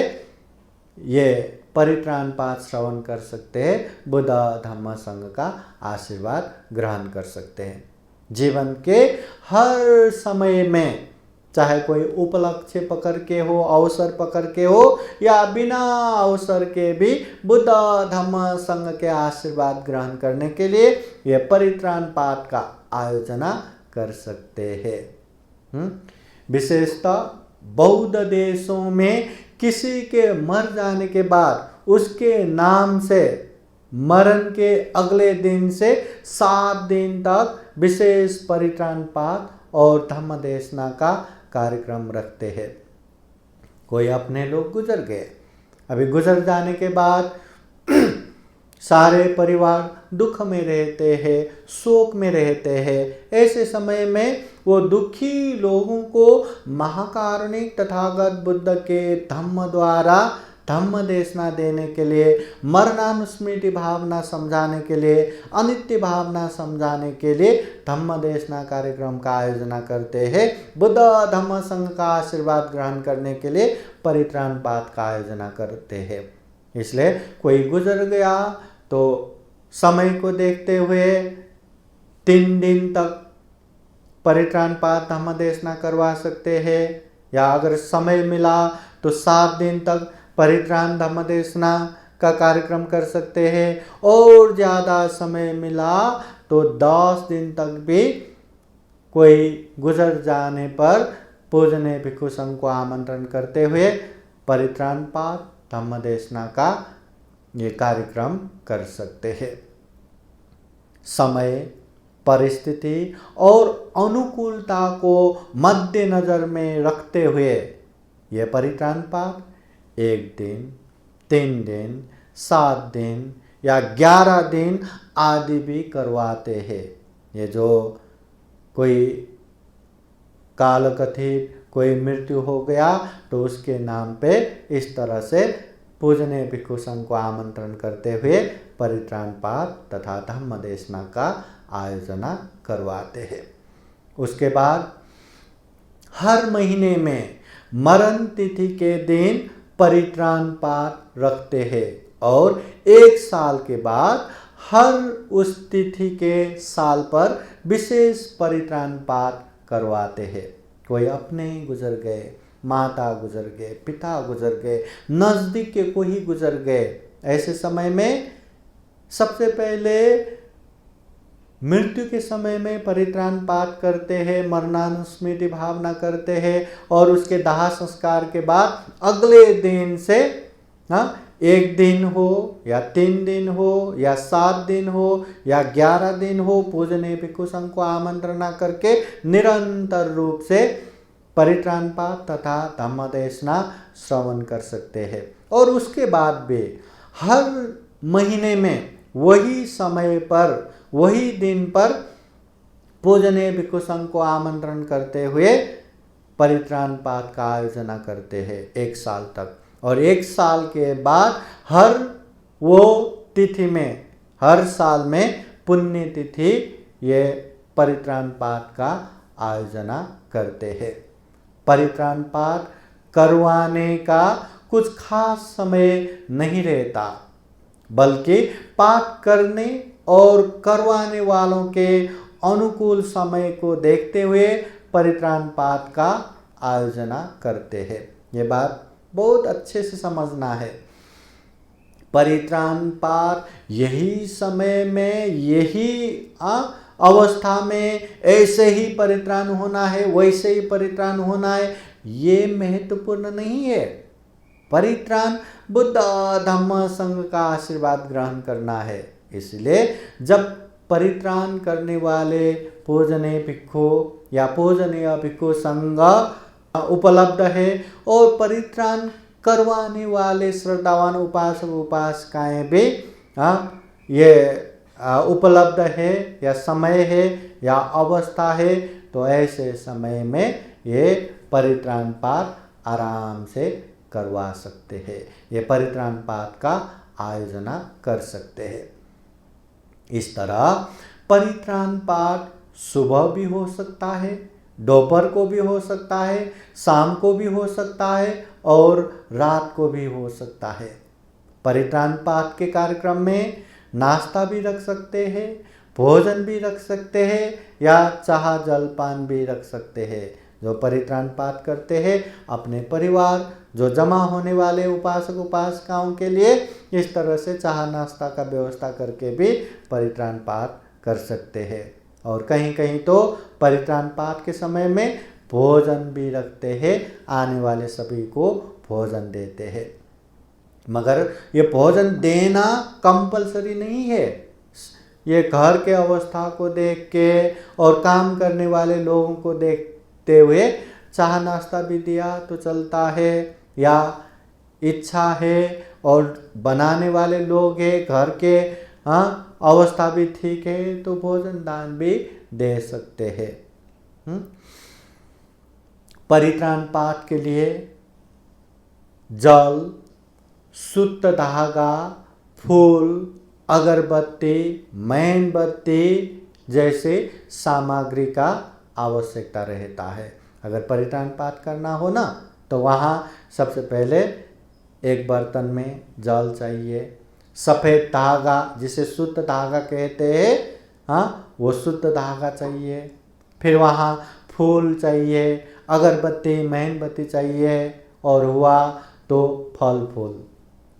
ये परित्राण पाठ श्रवण कर सकते हैं, बुद्ध धम्म संघ का आशीर्वाद ग्रहण कर सकते हैं। जीवन के हर समय में चाहे कोई उपलक्ष्य पकड़ के हो, अवसर पकड़ के हो, या बिना अवसर के भी बुद्ध धम्म संघ के आशीर्वाद ग्रहण करने के लिए ये परित्राण पाठ का आयोजना कर सकते हैं। विशेषतः बौद्ध देशों में किसी के मर जाने के बाद उसके नाम से मरण के अगले दिन से 7 दिन तक विशेष परित्राण पाठ और धम्म देशना का कार्यक्रम रखते हैं। कोई अपने लोग गुजर गए, अभी गुजर जाने के बाद सारे परिवार दुख में रहते हैं, शोक में रहते हैं। ऐसे समय में वो दुखी लोगों को महाकारुणिक तथागत बुद्ध के धम्म द्वारा धम्म देशना देने के लिए, मरणानुस्मृति भावना समझाने के लिए, अनित्य भावना समझाने के लिए धम्म देशना कार्यक्रम का आयोजना करते हैं। बुद्ध धम्म संघ का आशीर्वाद ग्रहण करने के लिए परित्राण पाठ का आयोजना करते हैं। इसलिए कोई गुजर गया तो समय को देखते हुए 3 दिन तक परित्राण पाठ धम्म देशना करवा सकते हैं, या अगर समय मिला तो 7 दिन तक परित्राण धम्म देशना का कार्यक्रम कर सकते हैं, और ज़्यादा समय मिला तो 10 दिन तक भी कोई गुजर जाने पर पूजनीय भिक्षु संघ को आमंत्रण करते हुए परित्राण पाठ धम्म देशना का ये कार्यक्रम कर सकते हैं। समय, परिस्थिति और अनुकूलता को मद्देनजर में रखते हुए यह परित्राण पाठ 1 दिन, 3 दिन, 7 दिन या 11 दिन आदि भी करवाते हैं। ये जो कोई कालकथित कोई मृत्यु हो गया तो उसके नाम पे इस तरह से पूजनीय भिक्षु संघ को आमंत्रण करते हुए परित्राण पाठ तथा धम्म देशना का आयोजना करवाते हैं। उसके बाद हर महीने में मरण तिथि के दिन परित्राण पाठ रखते हैं, और 1 साल के बाद हर उस तिथि के साल पर विशेष परित्राण पाठ करवाते हैं। कोई अपने ही गुजर गए, माता गुजर गए, पिता गुजर गए, नज़दीक के कोई गुजर गए, ऐसे समय में सबसे पहले मृत्यु के समय में परित्राण पाठ करते हैं, मरणानुस्मृति भावना करते हैं, और उसके दाह संस्कार के बाद अगले दिन से 1 दिन हो या 3 दिन हो या 7 दिन हो या 11 दिन हो, पूजनीय भिक्षु संघ को आमंत्रण करके निरंतर रूप से परित्राण पाठ तथा धम्म देशना श्रवण कर सकते हैं। और उसके बाद भी हर महीने में वही समय पर, वही दिन पर पूजनीय भिक्षु संघ को आमंत्रण करते हुए परित्राण पाठ का आयोजना करते हैं 1 साल तक। और 1 साल के बाद हर वो तिथि में, हर साल में पुण्य तिथि ये परित्राण पाठ का आयोजना करते हैं। परित्राण पाठ करवाने का कुछ खास समय नहीं रहता, बल्कि पाठ करने और करवाने वालों के अनुकूल समय को देखते हुए परित्राण पाठ का आयोजना करते हैं। ये बात बहुत अच्छे से समझना है। परित्राण पाठ यही समय में, यही अवस्था में ऐसे ही परित्राण होना है, वैसे ही परित्राण होना है, ये महत्वपूर्ण नहीं है। परित्राण बुद्ध धम्म संघ का आशीर्वाद ग्रहण करना है। इसलिए जब परित्राण करने वाले पूजनीय भिक्षु या पूजनीय भिक्षु संघ उपलब्ध है और परित्राण करवाने वाले श्रद्धावान उपासक उपासिकाएं भी ये उपलब्ध है या समय है या अवस्था है, तो ऐसे समय में ये परित्राण पाठ आराम से करवा सकते हैं। ये परित्राण पाठ का आयोजना कर सकते हैं। इस तरह परित्राण पाठ सुबह भी हो सकता है, दोपहर को भी हो सकता है, शाम को भी हो सकता है और रात को भी हो सकता है। परित्राण पाठ के कार्यक्रम में नाश्ता भी रख सकते हैं, भोजन भी रख सकते हैं या चाह जलपान भी रख सकते हैं। जो परित्राण पाठ करते हैं अपने परिवार, जो जमा होने वाले उपासक उपासिकाओं के लिए इस तरह से चाह नाश्ता का व्यवस्था करके भी परित्राण पाठ कर सकते हैं। और कहीं कहीं तो परित्राण पाठ के समय में भोजन भी रखते हैं, आने वाले सभी को भोजन देते हैं। मगर ये भोजन देना कंपलसरी नहीं है। ये घर के अवस्था को देख के और काम करने वाले लोगों को देखते हुए चाह नाश्ता भी दिया तो चलता है, या इच्छा है और बनाने वाले लोग हैं, घर के अवस्था भी ठीक है तो भोजन दान भी दे सकते हैं। परित्राण पाठ के लिए जल, सूत धागा, फूल, अगरबत्ती, मेणबत्ती जैसे सामग्री का आवश्यकता रहता है। अगर परित्राण पाठ करना हो ना तो वहाँ सबसे पहले एक बर्तन में जल चाहिए, सफ़ेद धागा जिसे शुद्ध धागा कहते हैं, हाँ वो शुद्ध धागा चाहिए, फिर वहाँ फूल चाहिए, अगरबत्ती मेणबत्ती चाहिए, और हुआ तो फल फूल।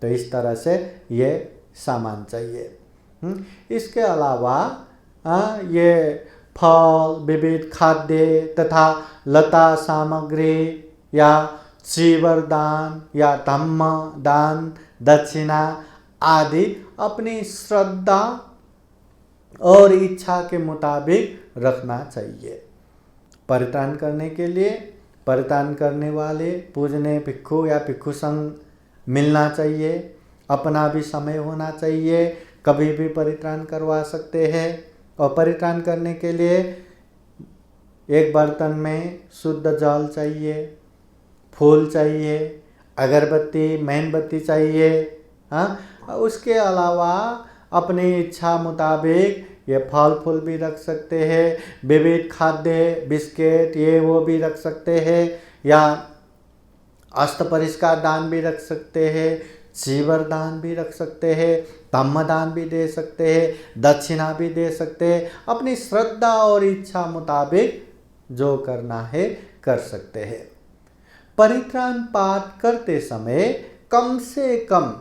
तो इस तरह से ये सामान चाहिए। इसके अलावा ये फल, विविध खाद्य तथा लता सामग्री या चीवर दान या धम्म दान, दक्षिणा आदि अपनी श्रद्धा और इच्छा के मुताबिक रखना चाहिए। परित्राण करने के लिए परित्राण करने वाले पूजने भिक्षु या भिक्षु संघ मिलना चाहिए, अपना भी समय होना चाहिए, कभी भी परित्राण करवा सकते हैं। और परित्राण करने के लिए एक बर्तन में शुद्ध जल चाहिए, फूल चाहिए, अगरबत्ती मेणबत्ती चाहिए, हाँ। उसके अलावा अपनी इच्छा मुताबिक ये फल फूल भी रख सकते हैं, विविध खाद्य बिस्किट ये वो भी रख सकते हैं, या अस्त परिष्कार दान भी रख सकते हैं, चीवर दान भी रख सकते हैं, धम्म दान भी दे सकते हैं, दक्षिणा भी दे सकते हैं। अपनी श्रद्धा और इच्छा मुताबिक जो करना है कर सकते हैं। परित्राण पाठ करते समय कम से कम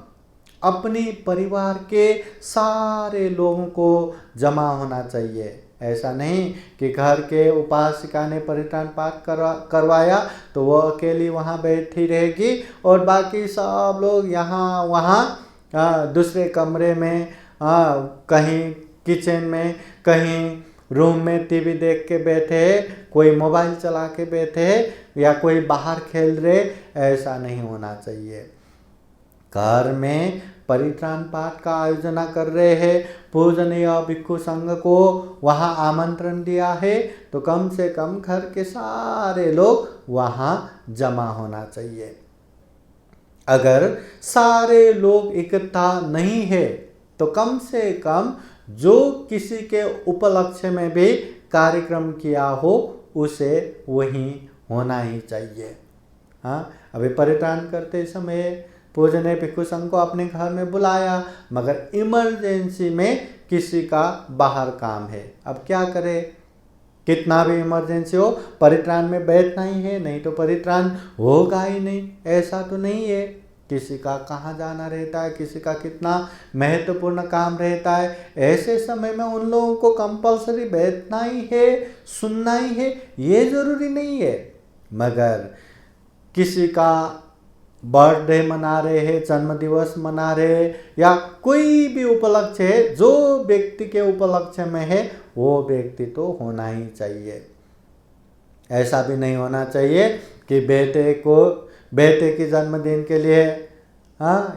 अपने परिवार के सारे लोगों को जमा होना चाहिए। ऐसा नहीं कि घर के उपासिका ने परित्राण पाठ करवाया तो वो अकेली वहाँ बैठी रहेगी और बाकी सब लोग यहाँ वहाँ दूसरे कमरे में, कहीं किचन में, कहीं रूम में टीवी देख के बैठे, कोई मोबाइल चला के बैठे, या कोई बाहर खेल रहे। ऐसा नहीं होना चाहिए। घर में परित्राण पाठ का आयोजन कर रहे हैं, पूजनीय भिक्षु संघ को वहाँ आमंत्रण दिया है, तो कम से कम घर के सारे लोग वहाँ जमा होना चाहिए। अगर सारे लोग इकट्ठा नहीं है तो कम से कम जो किसी के उपलक्ष्य में भी कार्यक्रम किया हो उसे वहीं होना ही चाहिए। हाँ, अभी परित्राण करते समय पूजनीय भिक्षु संघ को अपने घर में बुलाया, मगर इमरजेंसी में किसी का बाहर काम है, अब क्या करे? कितना भी इमरजेंसी हो परित्राण में बैठना ही है, नहीं तो परित्राण होगा ही नहीं। ऐसा तो नहीं है, किसी का कहाँ जाना रहता है, किसी का कितना महत्वपूर्ण काम रहता है। ऐसे समय में उन लोगों को कंपलसरी बैठना ही है, सुनना ही है, ये जरूरी नहीं है। मगर किसी का बर्थडे मना रहे हैं, जन्मदिवस मना रहे हैं, या कोई भी उपलक्ष्य है, जो व्यक्ति के उपलक्ष्य में है वो व्यक्ति तो होना ही चाहिए। ऐसा भी नहीं होना चाहिए कि बेटे के जन्मदिन के लिए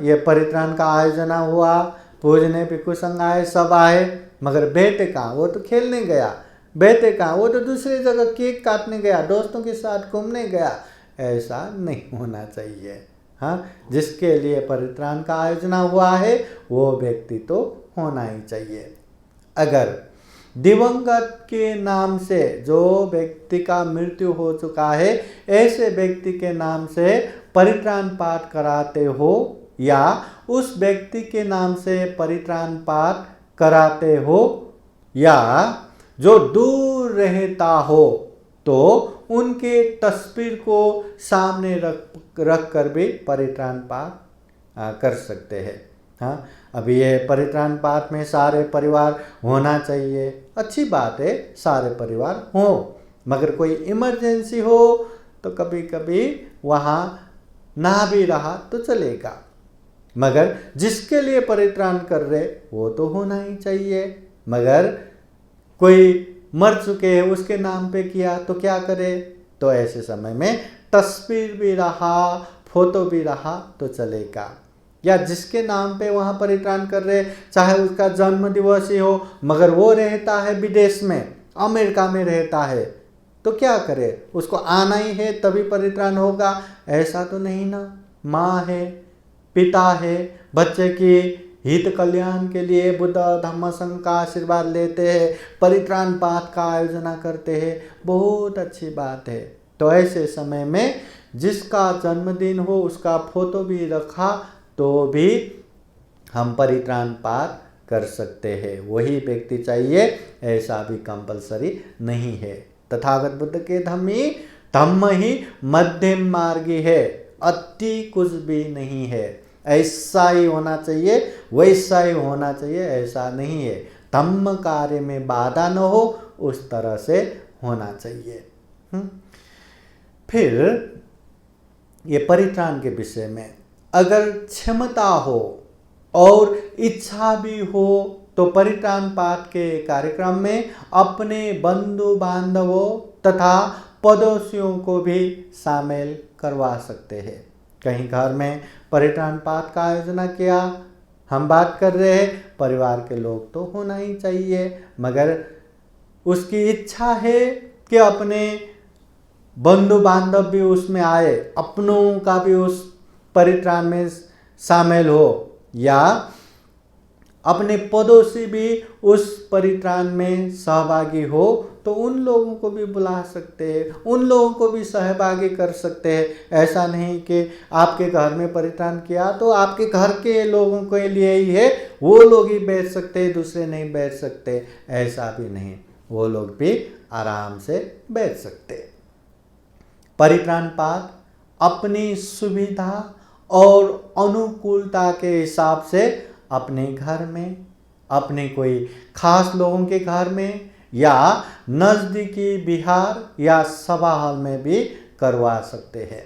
ये परित्राण का आयोजन हुआ, पूजनीय भिक्षु संघ आए, सब आए, मगर बेटे कहाँ? वो तो खेलने गया। बेटे कहाँ? वो तो दूसरी जगह केक काटने गया, दोस्तों के साथ घूमने गया। ऐसा नहीं होना चाहिए। हाँ, जिसके लिए परित्राण का आयोजन हुआ है वो व्यक्ति तो होना ही चाहिए। अगर दिवंगत के नाम से, जो व्यक्ति का मृत्यु हो चुका है, ऐसे व्यक्ति के नाम से परित्राण पाठ कराते हो, या उस व्यक्ति के नाम से परित्राण पाठ कराते हो, या जो दूर रहता हो तो उनके तस्वीर को सामने रख कर भी परित्राण पाठ कर सकते हैं। हाँ, अभी ये परित्राण पाठ में सारे परिवार होना चाहिए, अच्छी बात है, सारे परिवार हो, मगर कोई इमरजेंसी हो तो कभी कभी वहाँ ना भी रहा तो चलेगा। मगर जिसके लिए परित्राण कर रहे वो तो होना ही चाहिए। मगर कोई मर चुके हैं उसके नाम पे किया तो क्या करे? तो ऐसे समय में तस्वीर भी रहा, फोटो भी रहा तो चलेगा। या जिसके नाम पे वहाँ परित्राण कर रहे, चाहे उसका जन्म दिवस ही हो, मगर वो रहता है विदेश में, अमेरिका में रहता है, तो क्या करे? उसको आना ही है तभी परित्राण होगा, ऐसा तो नहीं ना। माँ है, पिता है, बच्चे की हित कल्याण के लिए बुद्ध धम्म संघ का आशीर्वाद लेते हैं, परित्राण पाठ का आयोजना करते हैं, बहुत अच्छी बात है। तो ऐसे समय में जिसका जन्मदिन हो उसका फोटो भी रखा तो भी हम परित्राण पाठ कर सकते हैं, वही व्यक्ति चाहिए, ऐसा भी कंपलसरी नहीं है। तथागत बुद्ध के धम्म ही मध्यम मार्गी है, अति कुछ भी नहीं है। ऐसा ही होना चाहिए, वैसा ही होना चाहिए, ऐसा नहीं है। धम्म कार्य में बाधा न हो, उस तरह से होना चाहिए। फिर ये परित्राण के विषय में अगर क्षमता हो और इच्छा भी हो तो परित्राण पाठ के कार्यक्रम में अपने बंधु बांधवों तथा पड़ोसियों को भी शामिल करवा सकते हैं। कहीं घर में परित्राण पाठ का आयोजना किया, हम बात कर रहे हैं परिवार के लोग तो होना ही चाहिए, मगर उसकी इच्छा है कि अपने बंधु बांधव भी उसमें आए, अपनों का भी उस परित्राण में शामिल हो, या अपने पड़ोसी भी उस परित्राण में सहभागी हो, तो उन लोगों को भी बुला सकते हैं, उन लोगों को भी सहभागी कर सकते हैं। ऐसा नहीं कि आपके घर में परित्राण किया तो आपके घर के लोगों के लिए ही है, वो लोग ही बैठ सकते हैं, दूसरे नहीं बैठ सकते, ऐसा भी नहीं, वो लोग भी आराम से बैठ सकते हैं। परित्राण पाठ अपनी सुविधा और अनुकूलता के हिसाब से अपने घर में, अपने कोई खास लोगों के घर में, या नज़दीकी विहार या सभा हॉल में भी करवा सकते हैं,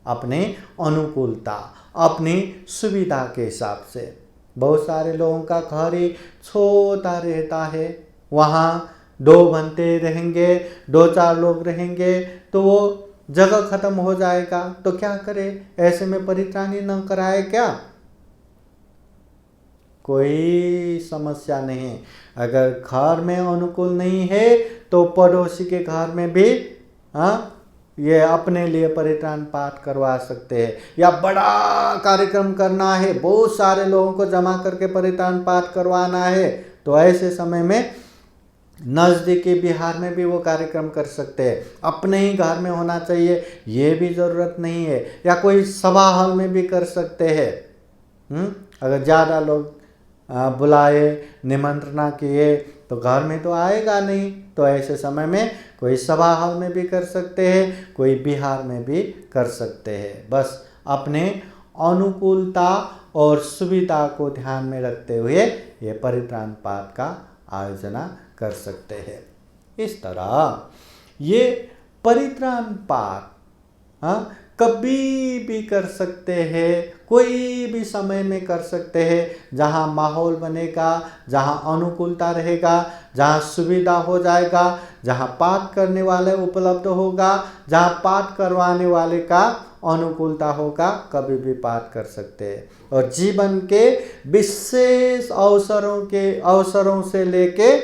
अपने अनुकूलता, अपनी सुविधा के हिसाब से। बहुत सारे लोगों का घर ही छोटा रहता है, वहाँ 2 घंटे रहेंगे, 2-4 लोग रहेंगे तो वो जगह खत्म हो जाएगा, तो क्या करे, ऐसे में परित्राण ही न कराए क्या? कोई समस्या नहीं। अगर घर में अनुकूल नहीं है तो पड़ोसी के घर में भी ये अपने लिए परित्राण पाठ करवा सकते हैं। या बड़ा कार्यक्रम करना है, बहुत सारे लोगों को जमा करके परित्राण पाठ करवाना है, तो ऐसे समय में नज़दीकी बिहार में भी वो कार्यक्रम कर सकते हैं। अपने ही घर में होना चाहिए ये भी ज़रूरत नहीं है, या कोई सभा हॉल में भी कर सकते हैं। अगर ज़्यादा लोग बुलाए, निमंत्रणा किए तो घर में तो आएगा नहीं, तो ऐसे समय में कोई सभा हॉल में भी कर सकते हैं, कोई बिहार में भी कर सकते हैं। बस अपने अनुकूलता और सुविधा को ध्यान में रखते हुए ये परित्राण पाठ का आयोजना कर सकते हैं। इस तरह ये परित्राण पाठ कभी भी कर सकते हैं, कोई भी समय में कर सकते हैं, जहाँ माहौल बनेगा, जहाँ अनुकूलता रहेगा, जहाँ सुविधा हो जाएगा, जहाँ पाठ करने वाले उपलब्ध होगा, जहाँ पाठ करवाने वाले का अनुकूलता होगा, कभी भी पाठ कर सकते हैं। और जीवन के विशेष अवसरों से लेके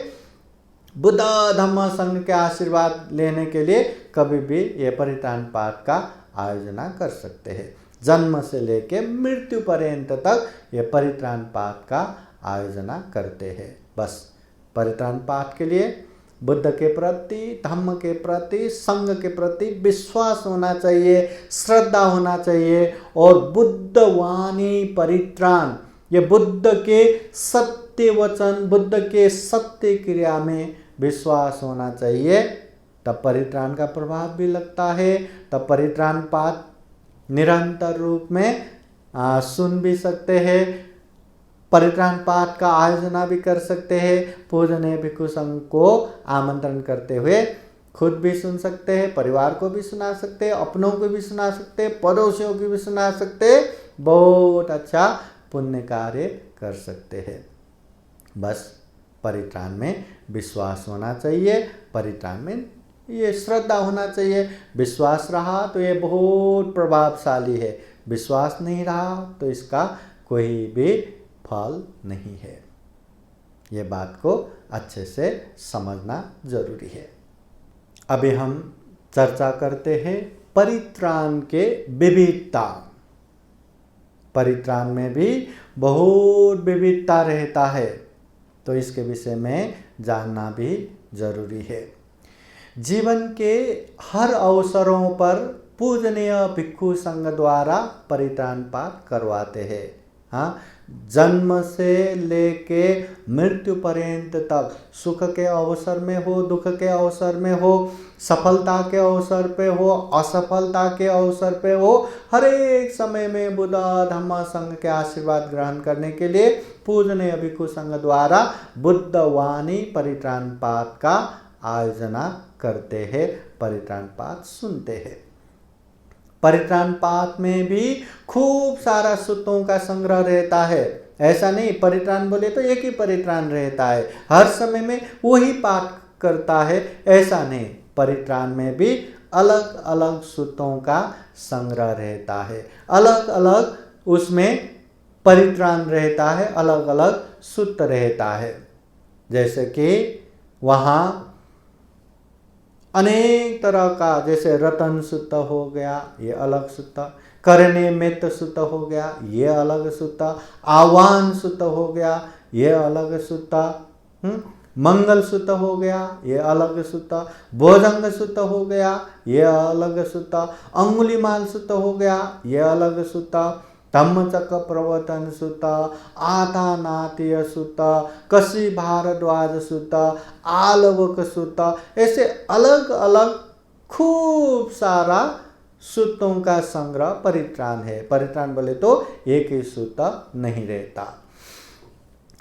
बुद्ध धम्म संघ के आशीर्वाद लेने के लिए कभी भी ये परित्राण पाठ का आयोजना कर सकते हैं। जन्म से लेके मृत्यु पर्यंत तक ये परित्राण पाठ का आयोजना करते हैं। बस परित्राण पाठ के लिए बुद्ध के प्रति, धम्म के प्रति, संघ के प्रति विश्वास होना चाहिए, श्रद्धा होना चाहिए, और बुद्ध वाणी परित्राण, ये बुद्ध के सत्य वचन, बुद्ध के सत्य क्रिया में विश्वास होना चाहिए। तब परित्राण का प्रभाव भी लगता है, तब परित्राण पाठ निरंतर रूप में सुन भी सकते हैं, परित्राण पाठ का आयोजना भी कर सकते हैं, पूजनीय भिक्षु संघ को आमंत्रण करते हुए खुद भी सुन सकते हैं, परिवार को भी सुना सकते हैं, अपनों को भी सुना सकते हैं, पड़ोसियों को भी सुना सकते हैं, बहुत अच्छा पुण्य कार्य कर सकते हैं। बस परित्राण में विश्वास होना चाहिए, परित्राण में ये श्रद्धा होना चाहिए। विश्वास रहा तो ये बहुत प्रभावशाली है, विश्वास नहीं रहा तो इसका कोई भी फल नहीं है। ये बात को अच्छे से समझना जरूरी है। अभी हम चर्चा करते हैं परित्राण के विविधता। परित्राण में भी बहुत विविधता रहता है, तो इसके विषय में जानना भी जरूरी है। जीवन के हर अवसरों पर पूजनीय भिक्षु संघ द्वारा परित्राण पाठ करवाते हैं। हाँ, जन्म से लेके मृत्यु पर्यंत तक, सुख के अवसर में हो, दुख के अवसर में हो, सफलता के अवसर पे हो, असफलता के अवसर पे हो, हर एक समय में बुद्ध धम्म संघ के आशीर्वाद ग्रहण करने के लिए पूजनीय भिक्षु संघ द्वारा बुद्ध वाणी परित्राण पाठ का आयोजना करते हैं, परित्राण पाठ सुनते हैं। परित्राण पाठ में भी खूब सारा सूत्रों का संग्रह रहता है। ऐसा नहीं परित्राण बोले तो एक ही परित्राण रहता है, हर समय में वही पाठ करता है, ऐसा नहीं। परित्राण में भी अलग अलग सूत्रों का संग्रह रहता है, अलग अलग उसमें परित्राण रहता है, अलग अलग सूत्र रहता है। जैसे कि वहाँ अनेक तरह का, जैसे रतन सूत्र हो गया, ये अलग सूत्र, करने मित सूत्र हो गया, ये अलग सूत्र, आह्वान सूत्र हो गया, ये अलग सूत्र, मंगल सूत्र हो गया, ये अलग सूत्र, भोजंग सूत्र हो गया, ये अलग सूत्र, अंगुलीमाल सूत्र हो गया, ये अलग सूत्र, धम्मचक्र प्रवर्तन सूत्र, आतानातीय सूत्र, कशी भारद्वाज सूत्र, आलवक सूत्र, ऐसे अलग अलग खूब सारा सूत्रों का संग्रह परित्राण है। परित्राण बोले तो एक ही सूत्र नहीं रहता।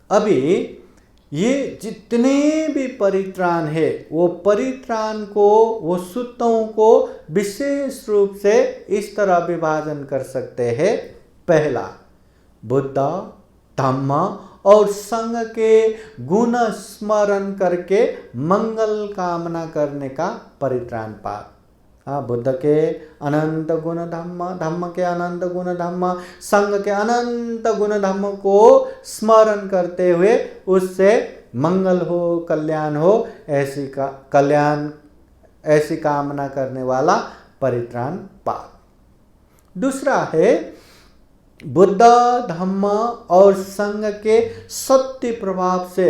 अभी ये जितने भी परित्राण है, वो परित्राण को, वो सूत्रों को विशेष रूप से इस तरह विभाजन कर सकते हैं। पहला, बुद्ध धम्म और संघ के गुण स्मरण करके मंगल कामना करने का परित्राण पाठ। हाँ, बुद्ध के अनंत गुण धम्म, धम्म के अनंत गुण धम्म, संघ के अनंत गुण धम्म को स्मरण करते हुए उससे मंगल हो, कल्याण हो, ऐसी कामना करने वाला परित्राण पाठ। दूसरा है बुद्ध धम्म और संघ के सत्य प्रभाव से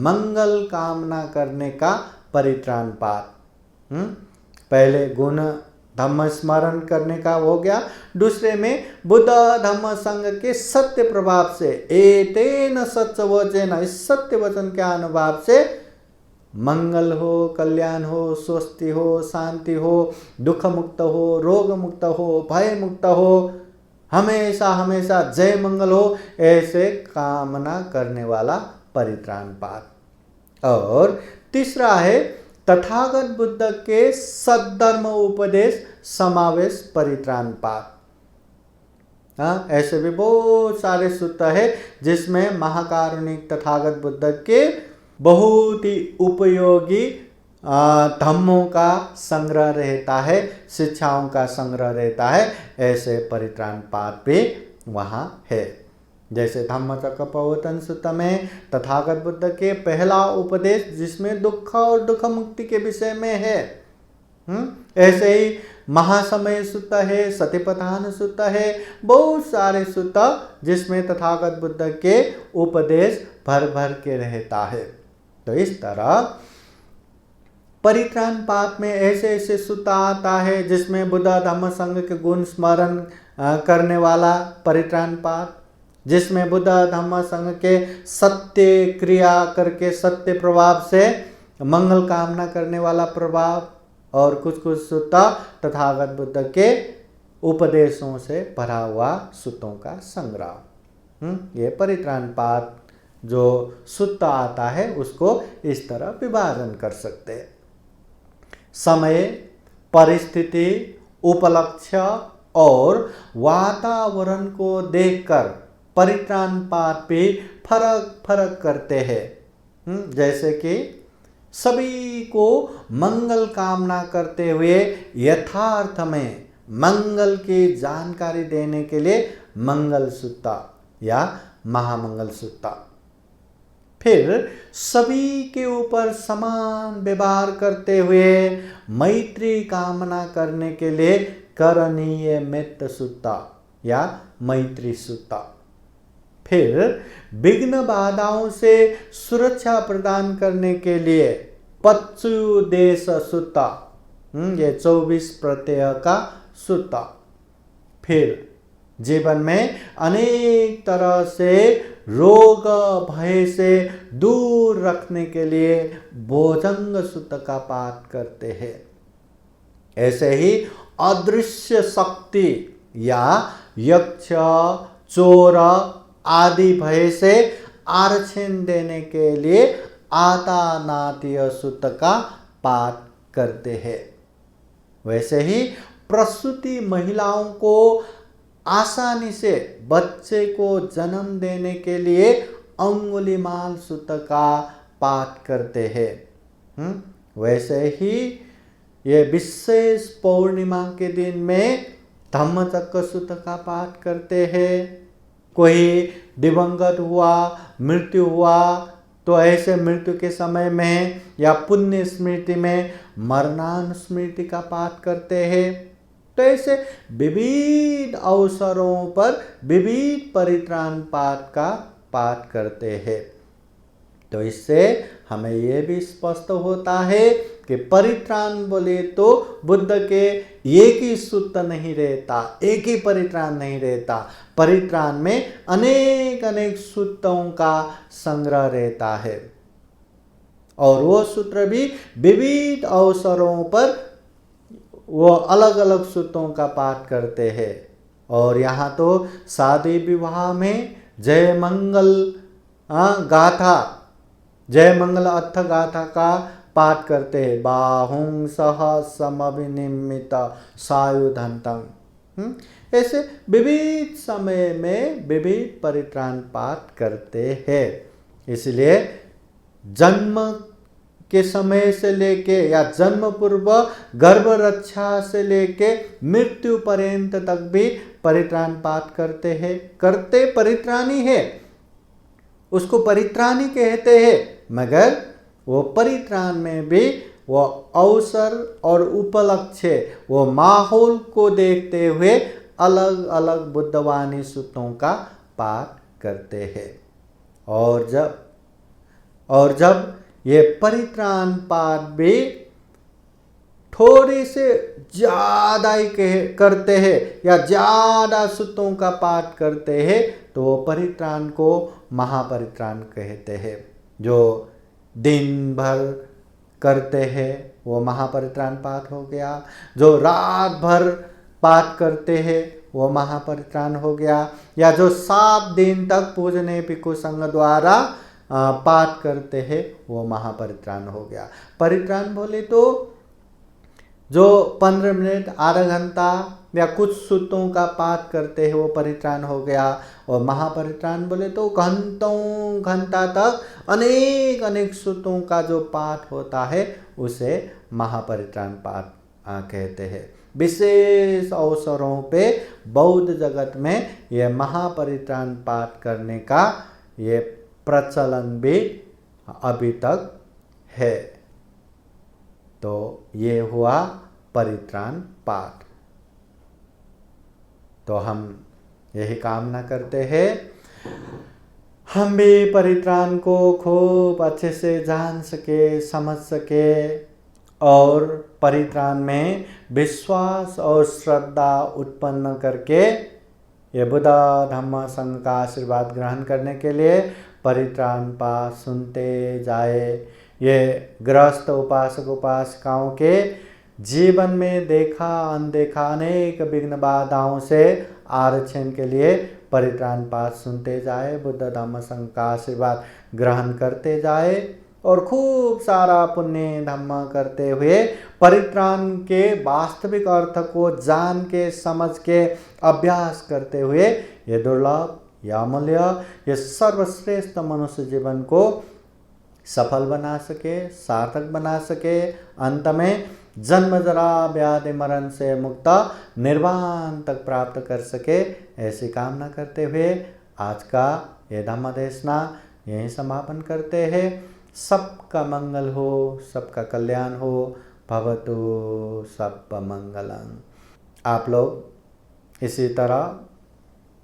मंगल कामना करने का परित्राण पाठ। पहले गुण धम्म स्मरण करने का हो गया, दूसरे में बुद्ध धम्म संघ के सत्य प्रभाव से, एतेन सत्य वचन, इस सत्य वचन के अनुभाव से मंगल हो, कल्याण हो, स्वस्ति हो, शांति हो, दुख मुक्त हो, रोग मुक्त हो, भय मुक्त हो, हमेशा हमेशा जय मंगल हो, ऐसे कामना करने वाला परित्राण पाठ। और तीसरा है तथागत बुद्ध के सद्धर्म उपदेश समावेश परित्राण पाठ। ऐसे भी बहुत सारे सूत्र है जिसमें महाकारुणिक तथागत बुद्ध के बहुत ही उपयोगी धम्मों का संग्रह रहता है, शिक्षाओं का संग्रह रहता है। ऐसे परित्राण पाठ भी वहाँ है। जैसे धम्मचक्र प्रवर्तन सूत्र में तथागत बुद्ध के पहला उपदेश जिसमें दुख और दुख मुक्ति के विषय में है। ऐसे ही महासमय सूत्र है, सतिपथान सूत्र है, बहुत सारे सूत्र जिसमें तथागत बुद्ध के उपदेश भर भर के रहता है। तो इस तरह परित्राण पाठ में ऐसे ऐसे सूत्र आता है जिसमें बुद्ध धम्म संघ के गुण स्मरण करने वाला परित्राण पाठ, जिसमें बुद्ध धम्म संघ के सत्य क्रिया करके सत्य प्रभाव से मंगल कामना करने वाला प्रभाव, और कुछ कुछ सूत्र तथागत बुद्ध के उपदेशों से भरा हुआ सूत्रों का संग्रह। ये परित्राण पाठ जो सूत्र आता है उसको इस तरह विभाजन कर सकते हैं। समय, परिस्थिति, उपलक्ष्य और वातावरण को देखकर परित्राण पाठ भी फर्क फर्क करते हैं। जैसे कि सभी को मंगल कामना करते हुए यथार्थ में मंगल की जानकारी देने के लिए मंगल सूत्र या महामंगल सूत्र। फिर सभी के ऊपर समान व्यवहार करते हुए मैत्री कामना करने के लिए करणीय मित्र सूत्र या मैत्री सूत्र। फिर विघ्न बाधाओं से सुरक्षा प्रदान करने के लिए पच्युदेश सूत्र, ये 24 प्रत्यय का सूत्र। फिर जीवन में अनेक तरह से रोग भय से दूर रखने के लिए भोजंग सूत्र का पाठ करते हैं। ऐसे ही अदृश्य शक्ति या यक्ष, चोर आदि भय से आरक्षण देने के लिए आतानातीय सूत्र का पाठ करते हैं। वैसे ही प्रसूति महिलाओं को आसानी से बच्चे को जन्म देने के लिए अंगुलीमाल सूत्र का पाठ करते हैं। वैसे ही ये विशेष पौर्णिमा के दिन में धम्मचक्र सूत्र का पाठ करते हैं। कोई दिवंगत हुआ, मृत्यु हुआ, तो ऐसे मृत्यु के समय में या पुण्य स्मृति में मरणानुस्मृति का पाठ करते हैं। तो ऐसे विविध अवसरों पर विविध परित्राण पाठ का पाठ करते हैं। तो इससे हमें यह भी स्पष्ट होता है कि परित्राण बोले तो बुद्ध के एक ही सूत्र नहीं रहता, एक ही परित्राण नहीं रहता। परित्राण में अनेक अनेक सूत्रों का संग्रह रहता है और वो सूत्र भी विविध अवसरों पर वो अलग अलग सूत्रों का पाठ करते हैं। और यहाँ तो शादी विवाह में जय मंगल गाथा, जय मंगल अर्थ गाथा का पाठ करते हैं। बाहुं सह समभिनिमित सायुधंतम। ऐसे विविध समय में विविध परित्राण पाठ करते हैं। इसलिए जन्म के समय से लेके या जन्म पूर्व गर्भ रक्षा से लेके मृत्यु पर्यंत तक भी परित्राण पाठ करते हैं। करते परित्राणी है, उसको परित्राणी कहते हैं, मगर वो परित्राण में भी वो अवसर और उपलक्ष्य, वो माहौल को देखते हुए अलग अलग बुद्धवाणी सूत्रों का पाठ करते हैं। और जब ये परित्राण पाठ भी थोड़े से ज़्यादा ही करते हैं या ज़्यादा सूत्रों का पाठ करते हैं तो वो परित्राण को महापरित्राण कहते हैं। जो दिन भर करते हैं वो महापरित्राण पाठ हो गया। जो रात भर पाठ करते हैं वो महापरित्राण हो गया। या जो 7 दिन तक पूजनीय भिक्षु संघ द्वारा पाठ करते हैं वो महापरित्राण हो गया। परित्राण बोले तो जो 15 मिनट, आधा घंटा या कुछ सूत्रों का पाठ करते हैं वो परित्राण हो गया। और महापरित्राण बोले तो घंटों घंटा तक अनेक अनेक सूत्रों का जो पाठ होता है उसे महापरित्राण पाठ कहते हैं। विशेष अवसरों पे बौद्ध जगत में ये महापरित्राण पाठ करने का ये प्रचलन भी अभी तक है। तो ये हुआ परित्राण पाठ। तो हम यही कामना करते हैं हम भी परित्राण को खूब अच्छे से जान सके, समझ सके और परित्राण में विश्वास और श्रद्धा उत्पन्न करके ये बुद्ध धम्म संघ का आशीर्वाद ग्रहण करने के लिए परित्राण पाठ सुनते जाए। ये गृहस्थ उपासक उपासिकाओं के जीवन में देखा अनदेखा अनेक विघ्न बाधाओं से आरक्षण के लिए परित्राण पाठ सुनते जाए, बुद्ध धम्म संघ का आशीर्वाद ग्रहण करते जाए और खूब सारा पुण्य धम्म करते हुए परित्राण के वास्तविक अर्थ को जान के समझ के अभ्यास करते हुए ये दुर्लभ, ये अमूल्य, ये सर्वश्रेष्ठ मनुष्य जीवन को सफल बना सके, सार्थक बना सके। अंत में जन्म जरा व्याधि मरण से मुक्त निर्वाण तक प्राप्त कर सके, ऐसी कामना करते हुए आज का ये धम्म देशना यहीं समापन करते हैं। सबका मंगल हो, सबका कल्याण हो। भवतु सब मंगलम। आप लोग इसी तरह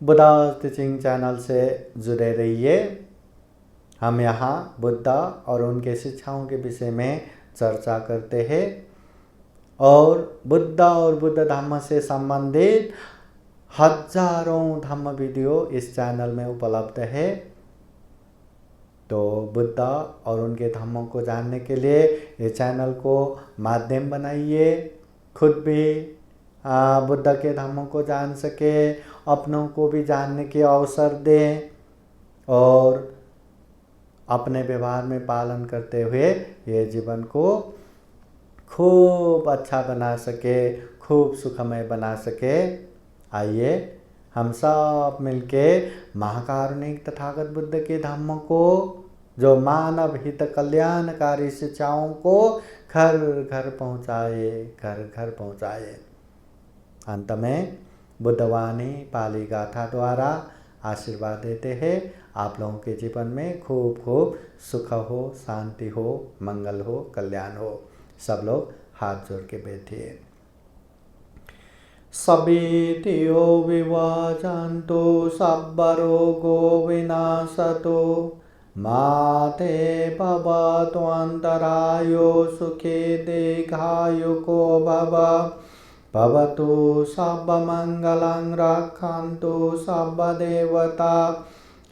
बुद्धा टीचिंग चैनल से जुड़े रहिए। हम यहाँ बुद्ध और उनके शिक्षाओं के विषय में चर्चा करते हैं और बुद्ध और बुद्ध धम्म से संबंधित हजारों धम्म वीडियो इस चैनल में उपलब्ध है। तो बुद्ध और उनके धम्मों को जानने के लिए ये चैनल को माध्यम बनाइए, खुद भी बुद्ध के धम्मों को जान सके, अपनों को भी जानने के अवसर दें और अपने व्यवहार में पालन करते हुए ये जीवन को खूब अच्छा बना सके, खूब सुखमय बना सके। आइए हम सब मिलके महाकारुणिक तथागत बुद्ध के धम्म को, जो मानव हित कल्याणकारी शिक्षाओं को घर घर पहुँचाए, घर घर पहुँचाए। अंत में बुद्धवाणी पाली गाथा द्वारा आशीर्वाद देते हैं। आप लोगों के जीवन में खूब खूब सुख हो, शांति हो, मंगल हो, कल्याण हो। सब लोग हाथ जोड़ के बैठिए। सभीतियो विवाचन्तु सब्बरोगो विनाशतो माते भवतु अन्तरायो सुखे दीर्घायुको भव। भवतु सर्वमङ्गलं रक्षन्तु सर्वदेवता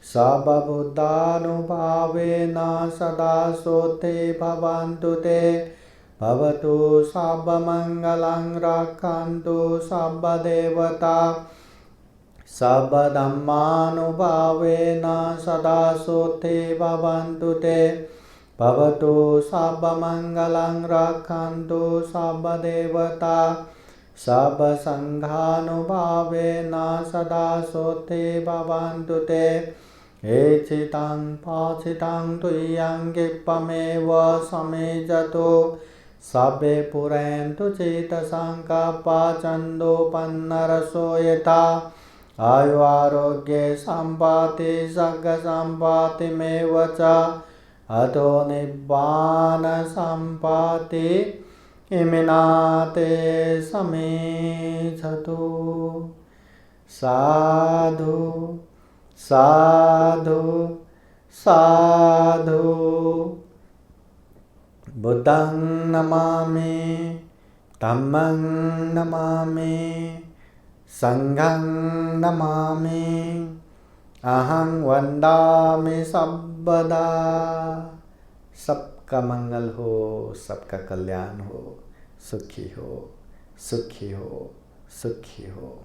सर्वबुद्धानुभावेन सदा सोते भवन्तु ते। भवतु सर्वमङ्गलं रक्षन्तु सर्वदेवता सर्वधर्मानुभावेन सदा सोते भवन्तु ते। भवतु सर्वमङ्गलं रक्षन्तु सर्वदेवता सर्वसङ्घानुभावेन सदा सोते भवन्तु ते। एचितं पाचितं तुय्यं क्षिप्रमेव समेजतो सर्वे पुरन्तु चेतसङ्कल्पा छन्दोपन्नरसो यथा। आयुरारोग्ये सम्पत्ति सर्गसम्पत्तिमेव च अतो निब्बानसम्पत्ति इमिनाते समेधतो। साधु साधु साधु। बुद्धं नमामि, धम्मं नमामि, संघं नमामि, अहं वन्दामि सर्वदा। सबका मंगल हो, सबका कल्याण हो, सुखी हो, सुखी हो, सुखी हो।